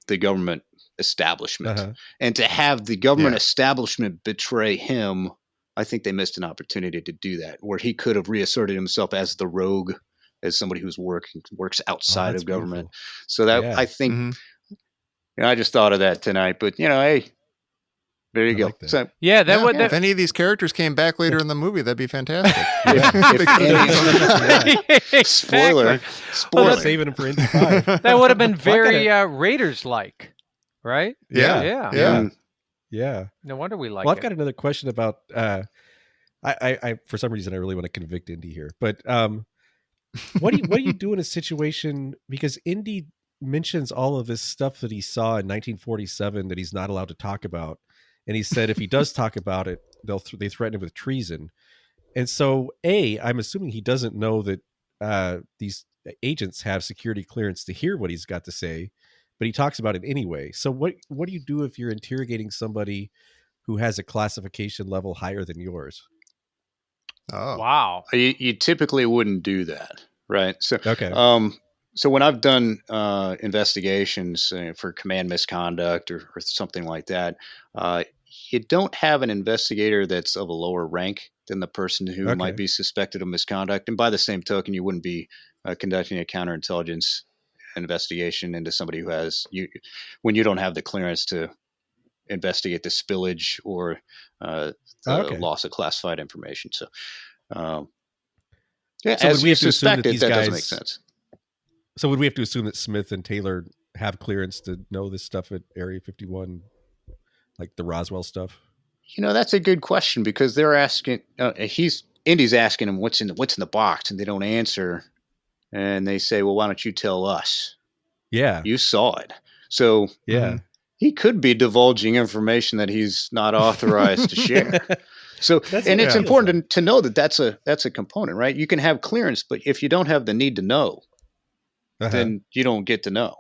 the government establishment. And to have the government establishment betray him, I think they missed an opportunity to do that, where he could have reasserted himself as the rogue, as somebody who's works outside of government. Beautiful. So that I think I just thought of that tonight. But hey, there you go. Like so, if any of these characters came back later in the movie, that'd be fantastic. Spoiler. Well, saving him for Indy 5. That would have been very Raiders-like, right? Yeah. No wonder we like it. Well, it. I've got another question about. I for some reason I really want to convict Indy here, but what do you do in a situation, because Indy mentions all of this stuff that he saw in 1947 that he's not allowed to talk about. And he said if he does talk about it, they threaten him with treason. And so, I'm assuming he doesn't know that these agents have security clearance to hear what he's got to say, but he talks about it anyway. So what do you do if you're interrogating somebody who has a classification level higher than yours? Oh, wow! You typically wouldn't do that, right? So okay. So when I've done investigations for command misconduct or something like that, you don't have an investigator that's of a lower rank than the person who Okay. might be suspected of misconduct. And by the same token, you wouldn't be conducting a counterintelligence investigation into somebody who has when you don't have the clearance to investigate the spillage or the Okay. loss of classified information. So, yeah, So would as we you have to assume that suspected, these that doesn't guys- make sense. So would we have to assume that Smith and Taylor have clearance to know this stuff at Area 51, like the Roswell stuff? That's a good question, because they're asking. Indy's asking him what's in the box, and they don't answer, and they say, "Well, why don't you tell us? Yeah. You saw it." So Yeah. he could be divulging information that he's not authorized to share. So, That's and what it's it feels important to know that that's a component, right? You can have clearance, but if you don't have the need to know, then you don't get to know.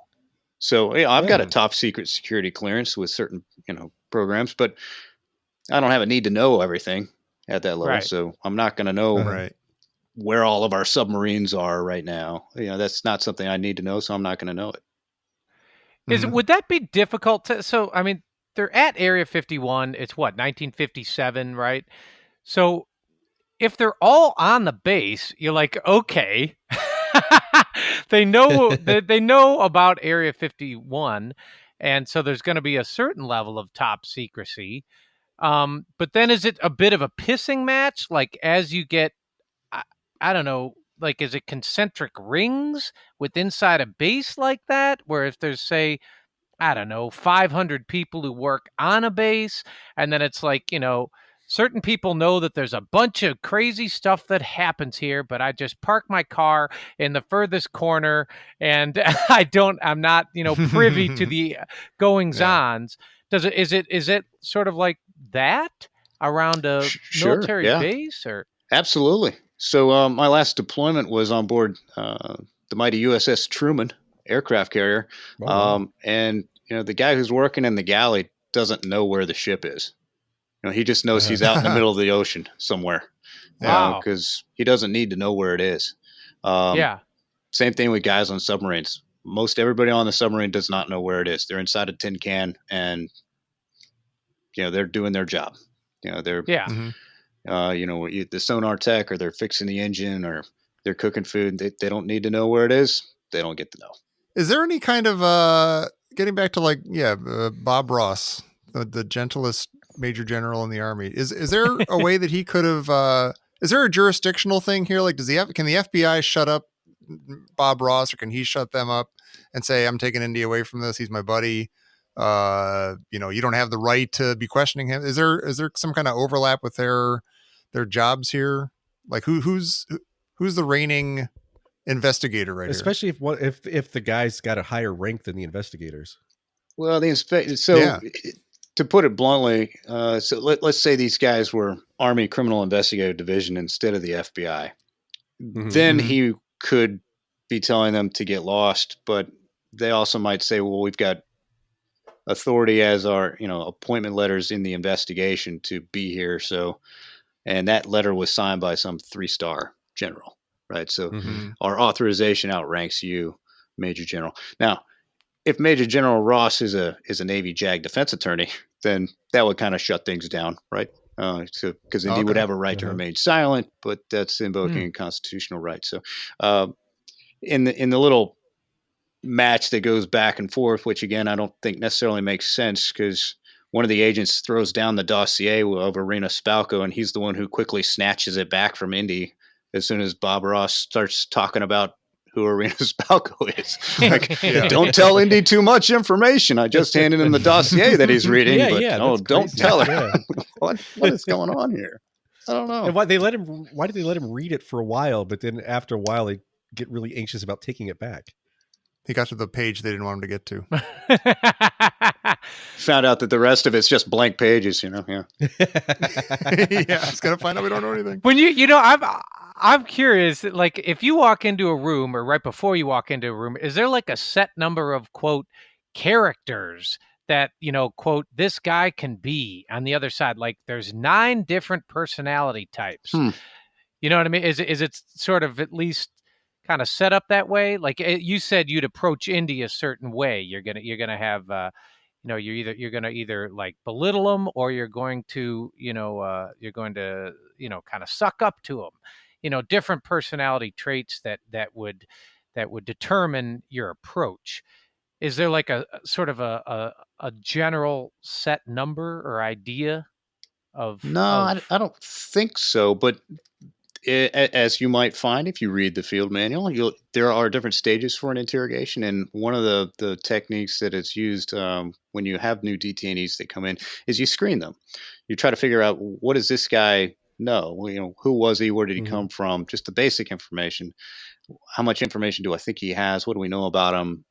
So, I've got a top secret security clearance with certain, programs, but I don't have a need to know everything at that level. Right. So I'm not going to know Right. where all of our submarines are right now. That's not something I need to know, so I'm not going to know it. Would that be difficult to? So, I mean, they're at Area 51. It's what, 1957, right? So, if they're all on the base, you're like, okay, they know about Area 51, and so there's going to be a certain level of top secrecy. But then, is it a bit of a pissing match? Like, as you get, I don't know. Like, is it concentric rings with inside a base like that? Where if there's, say, I don't know, 500 people who work on a base, and then it's like, certain people know that there's a bunch of crazy stuff that happens here, but I just park my car in the furthest corner, and I'm not, privy to the goings-ons. Is it sort of like that around a military base, or? Absolutely. So my last deployment was on board the mighty USS Truman aircraft carrier. And, the guy who's working in the galley doesn't know where the ship is. He just knows he's out in the middle of the ocean somewhere. Wow. Because he doesn't need to know where it is. Same thing with guys on submarines. Most everybody on the submarine does not know where it is. They're inside a tin can, and, they're doing their job. They're the sonar tech, or they're fixing the engine, or they're cooking food. They don't need to know where it is. They don't get to know. Is there any kind of getting back to Bob Ross, the gentlest major general in the Army? Is there a way that he could have? Is there a jurisdictional thing here? Like, can the FBI shut up Bob Ross, or can he shut them up and say, "I'm taking Indy away from this. He's my buddy. You don't have the right to be questioning him." Is there some kind of overlap with their jobs here? Like, who's the reigning investigator right Especially if the guy's got a higher rank than the investigators. Well, to put it bluntly, so let's say these guys were Army Criminal Investigative Division instead of the FBI. Then he could be telling them to get lost, but they also might say, well, we've got authority as our, appointment letters in the investigation to be here. So, and that letter was signed by some 3-star general, right? So our authorization outranks you, Major General. Now, if Major General Ross is a Navy JAG defense attorney, then that would kind of shut things down, right? Because Indy would have a right to remain silent, but that's invoking a constitutional right. So, in the little match that goes back and forth, which again I don't think necessarily makes sense, because one of the agents throws down the dossier of Irina Spalko, and he's the one who quickly snatches it back from Indy as soon as Bob Ross starts talking about who Irina Spalko is. Like, don't tell Indy too much information. I just handed him the dossier that he's reading, don't tell her. What is going on here? I don't know. And why did they let him read it for a while, but then after a while they get really anxious about taking it back? He got to the page they didn't want him to get to. Found out that the rest of it's just blank pages, Yeah. Yeah, it's gonna find out we don't know anything. When I'm curious, like, if you walk into a room, or right before you walk into a room, is there like a set number of, quote, characters that, quote, this guy can be on the other side? Like, there's 9 different personality types. You know what I mean? Is it sort of at least kind of set up that way? Like, you said you'd approach Indy a certain way. You're gonna have you're going to either like belittle them, or you're going to kind of suck up to them. Different personality traits that would determine your approach. Is there like a sort of a general set number or idea of? No, I don't think so. But as you might find if you read the field manual, there are different stages for an interrogation, and one of the techniques that is used when you have new detainees that come in is you screen them. You try to figure out, what does this guy know? Who was he? Where did he come from? Just the basic information. How much information do I think he has? What do we know about him?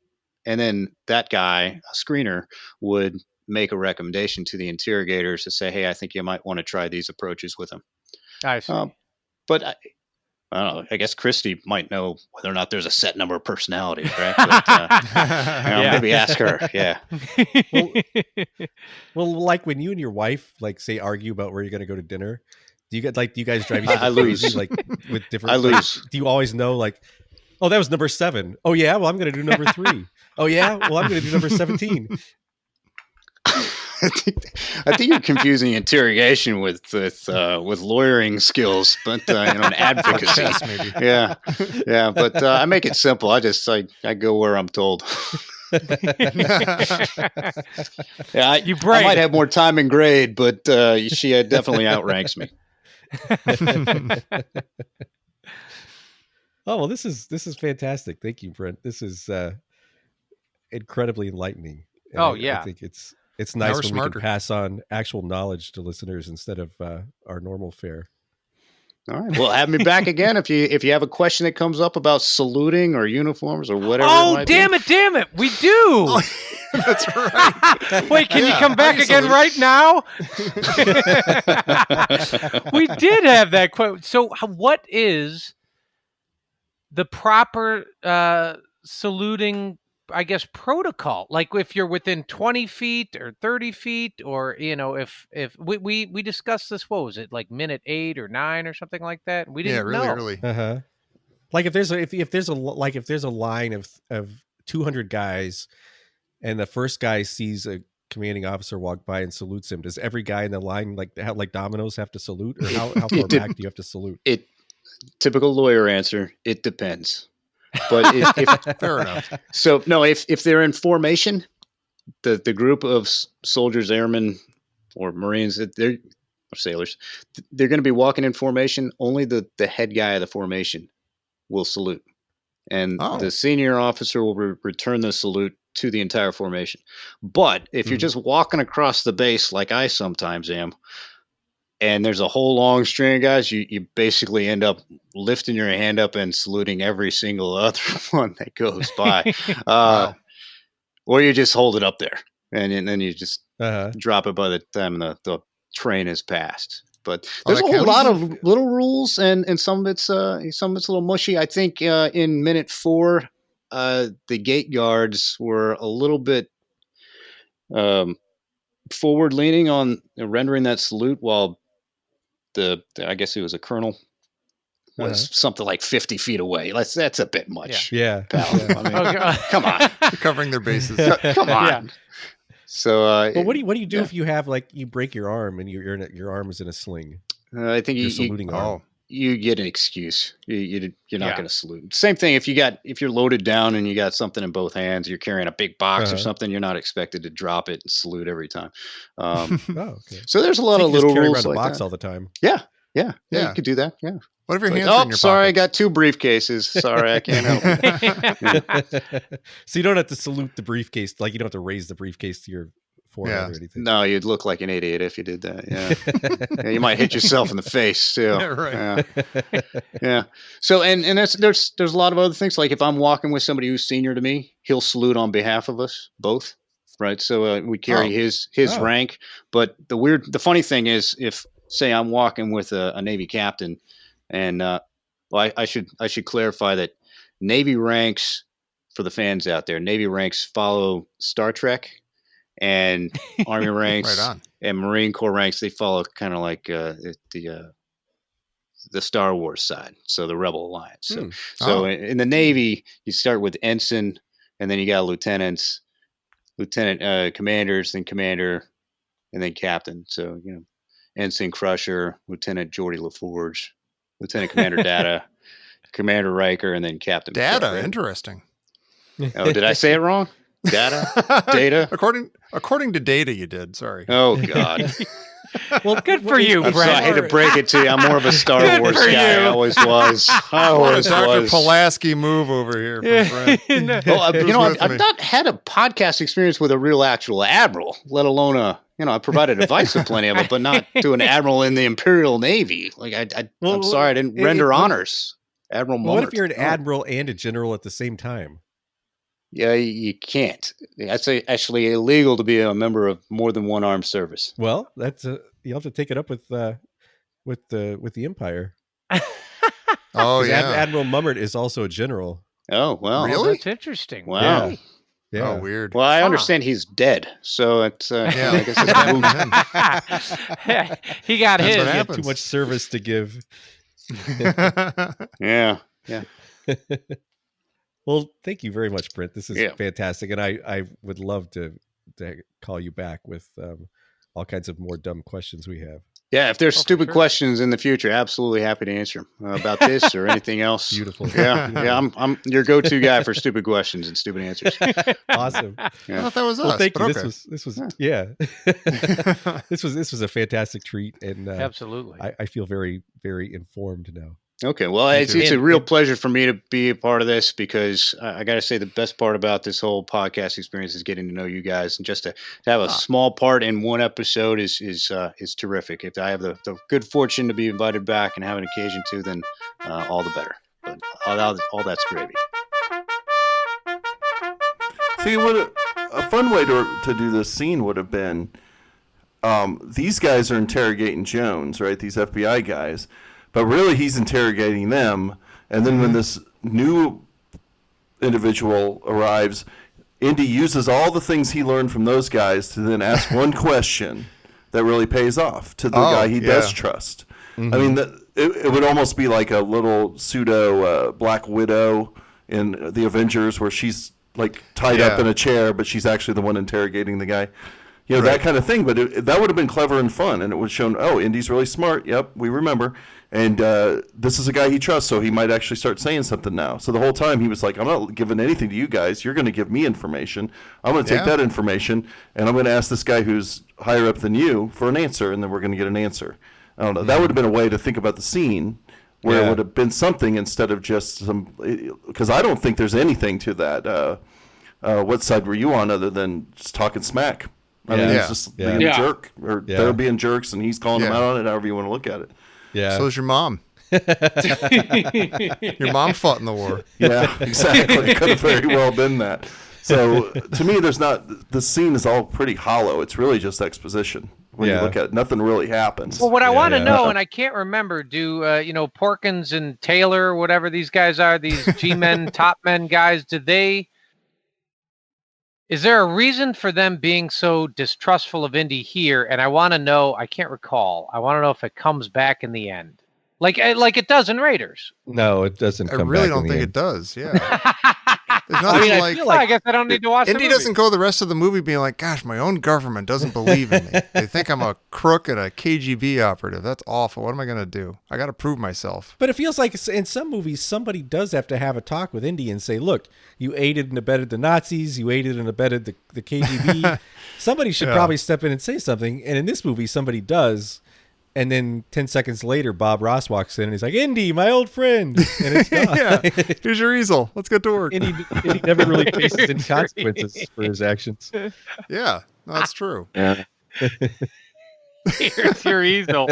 And then that guy, a screener, would make a recommendation to the interrogators to say, hey, I think you might want to try these approaches with him. I see. But I don't know. I guess Christy might know whether or not there's a set number of personalities, right? But, maybe ask her. Yeah. Well, like when you and your wife, like, say, argue about where you're going to go to dinner, do you guys drive each other I lose. crazy, like with different? I lose. Do you always know, like, oh, that was number 7. Oh yeah, well, I'm going to do number 3. Oh yeah, well, I'm going to do number 17. I think you're confusing interrogation with lawyering skills, but an advocacy. Maybe. Yeah. But I make it simple. I go where I'm told. I might have more time in grade, but she definitely outranks me. Oh well, this is fantastic. Thank you, Brent. This is incredibly enlightening. And I think it's nice when we can pass on actual knowledge to listeners instead of our normal fare. All right. Well, have me back again if you have a question that comes up about saluting or uniforms or whatever. Oh, damn it! We do. Oh, that's right. Wait, can you come back again right now? We did have that quote. So, what is the proper saluting, I guess, protocol? Like if you're within 20 feet or 30 feet, or if we discussed this, what was it, like minute 8 or 9 or something like that? We didn't really know. early. Like if there's a line of 200 guys, and the first guy sees a commanding officer walk by and salutes him, does every guy in the line like dominoes have to salute, or how far back do you have to salute? Typical lawyer answer: it depends. But if Fair enough. So no, if they're in formation, the group of soldiers, airmen, or Marines, or sailors, they're going to be walking in formation. Only the head guy of the formation will salute, and the senior officer will return the salute to the entire formation. But if you're just walking across the base, like I sometimes am, and there's a whole long string of guys, you basically end up lifting your hand up and saluting every single other one that goes by. Or you just hold it up there, and then you just drop it by the time the train has passed. But there's a whole lot of little rules, and some of it's a little mushy. I think in minute 4, the gate guards were a little bit forward leaning on rendering that salute, while I guess it was a colonel, was something like 50 feet away. That's a bit much. Yeah. I mean, come on. Covering their bases. Come on. Yeah. So, but what do you do if you have, like, you break your arm and your arm is in a sling? I think you're saluting arm. You get an excuse. You're not going to salute. Same thing if you're loaded down and you got something in both hands, you're carrying a big box or something, you're not expected to drop it and salute every time. Okay. So there's a lot of little rules around like the box that all the time. Yeah, you could do that. Yeah. What if your hands are in your sorry, I pockets? got 2 briefcases. Sorry, I can't help you. So you don't have to salute the briefcase, like you don't have to raise the briefcase to your forehead or anything. No, you'd look like an idiot if you did that. Yeah. You might hit yourself in the face too. Right. Yeah. So and there's a lot of other things. Like if I'm walking with somebody who's senior to me, he'll salute on behalf of us both. Right. So we carry his rank. But the funny thing is, if say I'm walking with a Navy captain, and I should clarify that Navy ranks, for the fans out there, Navy ranks follow Star Trek, and Army ranks Right on. and Marine Corps ranks, they follow kind of like the Star Wars side, so the Rebel Alliance. So in the Navy, you start with ensign, and then you got lieutenants, lieutenant, commanders, then commander, and then captain. So, Ensign Crusher, Lieutenant Geordie LaForge, Lieutenant Commander Data, Commander Riker, and then Captain Data, Picard, right? interesting. Oh, did I say it wrong? Data? According to Data, you did. Sorry. Oh, God. Well, good for you, I'm Brent. sorry, I hate to break it to you. I'm more of a Star Wars for guy. you. I always was. I What a always Dr. was. Pulaski move over here from Brent. Well, Who's with I've me? not had a podcast experience with a real actual admiral, let alone I provided advice to plenty of it, but not to an admiral in the Imperial Navy. Like, I'm sorry, I didn't render honors. Admiral Well, what if Mummert. you're an Oh. admiral and a general at the same time? Yeah, you can't. That's actually illegal to be a member of more than one armed service. Well, that's you'll have to take it up with the Empire. Oh 'Cause yeah. Admiral Mummert is also a general. Oh, well. Really? That's interesting. Wow. Yeah. Yeah. Oh, weird. Well, I understand he's dead, so it's Yeah, I guess it's what moot. happened to him? He got That's his. what Too happens. much service to give. Yeah. Well, thank you very much, Brent. This is Yeah. fantastic, and I would love to call you back with all kinds of more dumb questions we have. Yeah, if there's for stupid sure. questions in the future, absolutely happy to answer 'em, about this or anything else. Beautiful. Yeah, I'm your go-to guy for stupid questions and stupid answers. Awesome. I thought that was us. Well, thank you. but This was Yeah. this was a fantastic treat, and Absolutely. I feel very, very informed now. Okay, well, it's a real pleasure for me to be a part of this because I got to say the best part about this whole podcast experience is getting to know you guys, and just to have a small part in one episode is terrific. If I have the good fortune to be invited back and have an occasion to, then all the better. But all that's gravy. See, what a fun way to do this scene would have been. These guys are interrogating Jones, right? These FBI guys. But really, he's interrogating them. And then when this new individual arrives, Indy uses all the things he learned from those guys to then ask one question that really pays off to the guy he does trust. I mean, it would almost be like a little pseudo Black Widow in the Avengers where she's like tied up in a chair, but she's actually the one interrogating the guy. You know, that kind of thing. But that would have been clever and fun. And it would have shown, oh, Indy's really smart. Yep, we remember. And this is a guy he trusts, so he might actually start saying something now. So the whole time he was like, I'm not giving anything to you guys. You're going to give me information. I'm going to take that information, and I'm going to ask this guy who's higher up than you for an answer, and then we're going to get an answer. I don't know. That would have been a way to think about the scene where it would have been something instead of just some – because I don't think there's anything to that. What side were you on other than just talking smack? I mean, it's just being a jerk, or they're being jerks, and he's calling them out on it, however you want to look at it. Yeah. So is your mom. Your mom fought in the war. Yeah, exactly. It could have very well been that. So to me, the scene is all pretty hollow. It's really just exposition when you look at it. Nothing really happens. Well, what I want to know, and I can't remember, do Porkins and Taylor, whatever these guys are, these G-men, top men guys, is there a reason for them being so distrustful of Indy here? And I want to know, I can't recall. I want to know if it comes back in the end. Like it does in Raiders. No, it doesn't come I really back in don't the think end. it does. Yeah. There's nothing I guess I don't need to watch Indy the movie. doesn't go the rest of the movie being like, gosh, my own government doesn't believe in me. They think I'm a crook and a KGB operative. That's awful. What am I going to do? I got to prove myself. But it feels like in some movies, somebody does have to have a talk with Indy and say, look, you aided and abetted the Nazis. You aided and abetted the KGB. Somebody should probably step in and say something. And in this movie, somebody does. And then 10 seconds later, Bob Ross walks in and he's like, Indy, my old friend. And it's gone. Here's your easel. Let's get to work. Indy never really faces any consequences for his actions. Yeah, no, that's true. Here's your easel.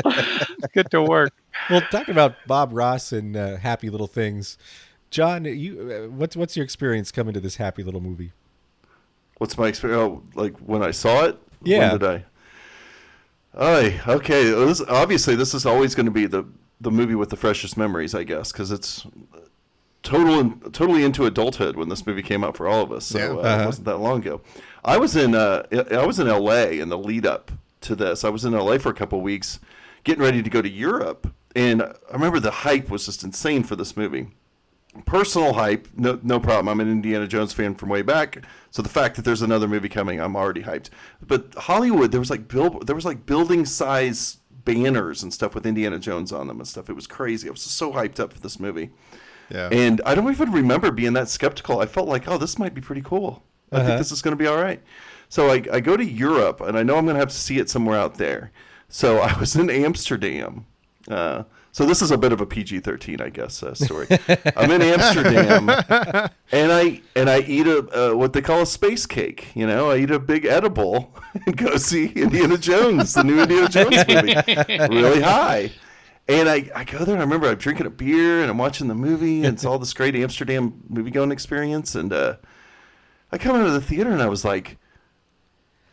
Get to work. Well, talking about Bob Ross and happy little things, John, what's your experience coming to this happy little movie? What's my experience? Oh, like when I saw it? Yeah. When did I? Okay. Obviously, this is always going to be the movie with the freshest memories, I guess, because it's totally into adulthood when this movie came out for all of us. So it wasn't that long ago. I was in L.A. in the lead up to this. I was in L.A. for a couple of weeks, getting ready to go to Europe, and I remember the hype was just insane for this movie. personal hype, no problem. I'm an Indiana Jones fan from way back, so the fact that there's another movie coming, I'm already hyped. But Hollywood, there was like building size banners and stuff with Indiana Jones on them and stuff. It was crazy. I was so hyped up for this movie. Yeah. And I don't even remember being that skeptical. I felt like, oh, this might be pretty cool. I think this is going to be all right. So I go to Europe, and I know I'm going to have to see it somewhere out there. So I was in Amsterdam. So this is a bit of a PG-13, I guess, story. I'm in Amsterdam, and I eat a what they call a space cake. You know, I eat a big edible and go see Indiana Jones, the new Indiana Jones movie, really high. And I go there, and I remember I'm drinking a beer, and I'm watching the movie, and it's all this great Amsterdam movie-going experience. And I come out of the theater, and I was like,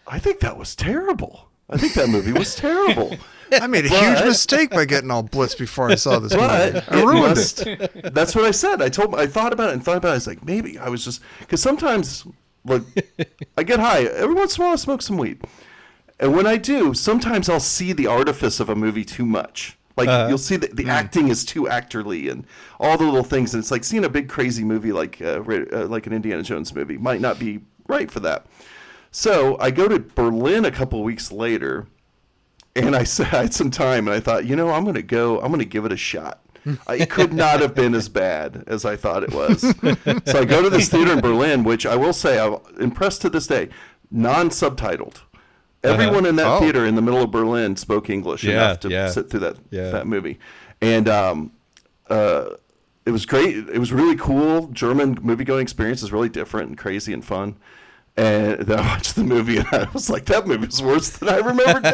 I think that was terrible. I think that movie was terrible. I made a huge mistake by getting all blitzed before I saw this movie. I ruined it. That's what I said. I thought about it. I was like, maybe I was just, because sometimes, look, I get high. Every once in a while, I smoke some weed. And when I do, sometimes I'll see the artifice of a movie too much. Like, you'll see that the acting is too actorly and all the little things. And it's like seeing a big, crazy movie like an Indiana Jones movie might not be right for that. So I go to Berlin a couple of weeks later, and I had some time, and I thought, I'm going to give it a shot. It could not have been as bad as I thought it was. So I go to this theater in Berlin, which I will say I'm impressed to this day, non-subtitled. Everyone in that theater in the middle of Berlin spoke English enough to sit through that movie. And it was great. It was really cool. German movie-going experience is really different and crazy and fun. And then I watched the movie, and I was like, that movie was worse than I remembered.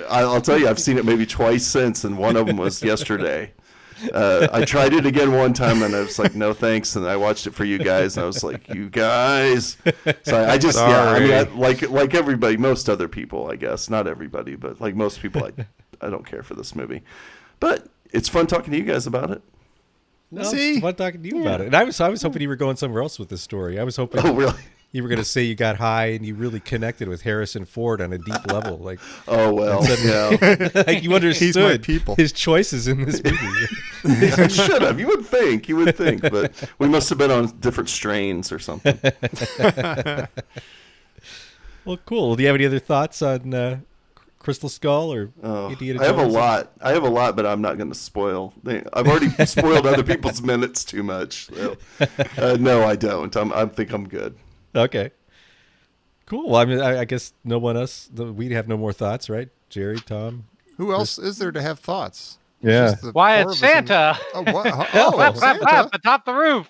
I'll tell you, I've seen it maybe twice since, and one of them was yesterday. I tried it again one time, and I was like, no thanks. And I watched it for you guys, and I was like, you guys. So I just, like everybody, most other people, I guess, not everybody, but like most people, I don't care for this movie. But it's fun talking to you guys about it. No, it's fun talking to you about it. And I was hoping you were going somewhere else with this story. I was hoping you were going to say you got high and you really connected with Harrison Ford on a deep level. Like, like you understood his choices in this movie. I should have. You would think, but we must have been on different strains or something. Well, cool. Do you have any other thoughts on Crystal Skull or Indiana Jones? I have a lot, but I'm not going to spoil. I've already spoiled other people's minutes too much. So. No, I don't. I think I'm good. Okay. Cool. Well, I mean, I guess no one else. We have no more thoughts, right? Jerry, Tom. Who else is there to have thoughts? Yeah. Why, it's Santa. Santa. Atop the roof.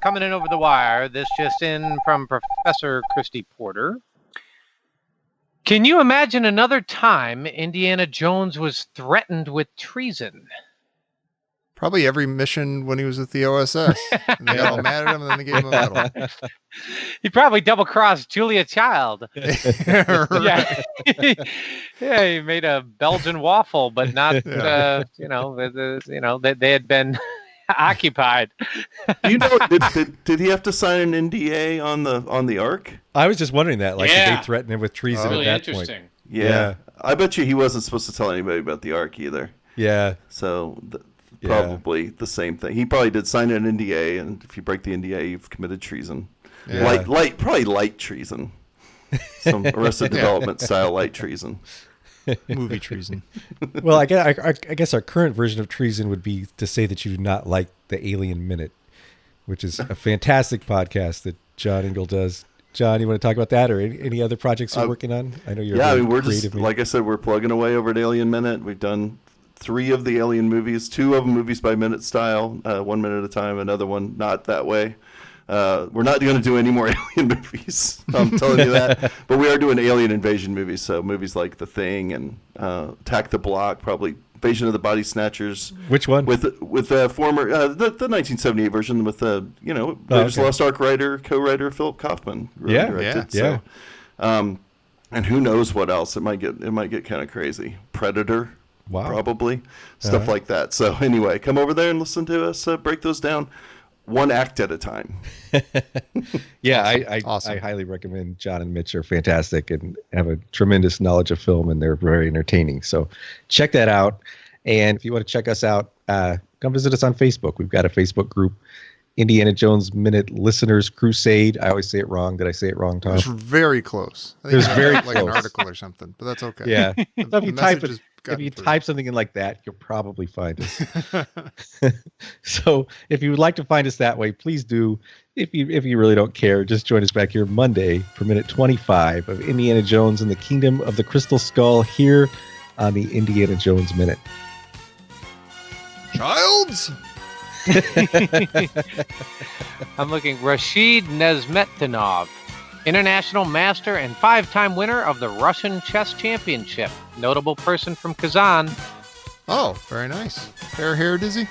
Coming in over the wire. This just in from Professor Christy Porter. Can you imagine another time Indiana Jones was threatened with treason? Probably every mission when he was at the OSS. And they got all mad at him, and then they gave him a medal. He probably double-crossed Julia Child. Yeah, he made a Belgian waffle, but not. They had been occupied. Did he have to sign an NDA on the Ark? I was just wondering that. Like, did they threaten him with treason at that point? Yeah, I bet you he wasn't supposed to tell anybody about the Ark either. Yeah. So. Probably the same thing. He probably did sign an NDA, and if you break the NDA, you've committed treason. Yeah. Probably light treason. Some Arrested Development style light treason. Movie treason. Well, I guess our current version of treason would be to say that you do not like the Alien Minute, which is a fantastic podcast that John Ingle does. John, you want to talk about that or any other projects you're working on? I know you're we're just, like I said, we're plugging away over at Alien Minute. We've done 3 of the Alien movies, 2 of them movies by minute style, 1 minute at a time, another one not that way. We're not going to do any more Alien movies, I'm telling you that. But we are doing Alien invasion movies, so movies like The Thing and Attack the Block, probably Invasion of the Body Snatchers. Which one? With former the 1978 version with Raiders Lost Ark co-writer Philip Kaufman. Directed, yeah. And who knows what else? It might get kind of crazy. Predator. Wow. Probably stuff like that. So anyway, come over there and listen to us break those down. one act at a time. Yeah, Awesome. I highly recommend. John and Mitch are fantastic and have a tremendous knowledge of film, and they're very entertaining. So check that out. And if you want to check us out, come visit us on Facebook. We've got a Facebook group, Indiana Jones Minute Listeners Crusade. I always say it wrong. Did I say it wrong, Tom? It's very close. I It was you very got, like an close. article or something, but that's okay. Yeah. The So if you type message it, has if gotten you through. type something in like that, you'll probably find us. So if you would like to find us that way, please do. If you really don't care, just join us back here Monday for minute 25 of Indiana Jones and the Kingdom of the Crystal Skull here on the Indiana Jones Minute. Childs. I'm looking. Rashid Nezmetdinov, international master and 5-time winner of the Russian Chess Championship. Notable person from Kazan. Oh, very nice. Fair haired, is he?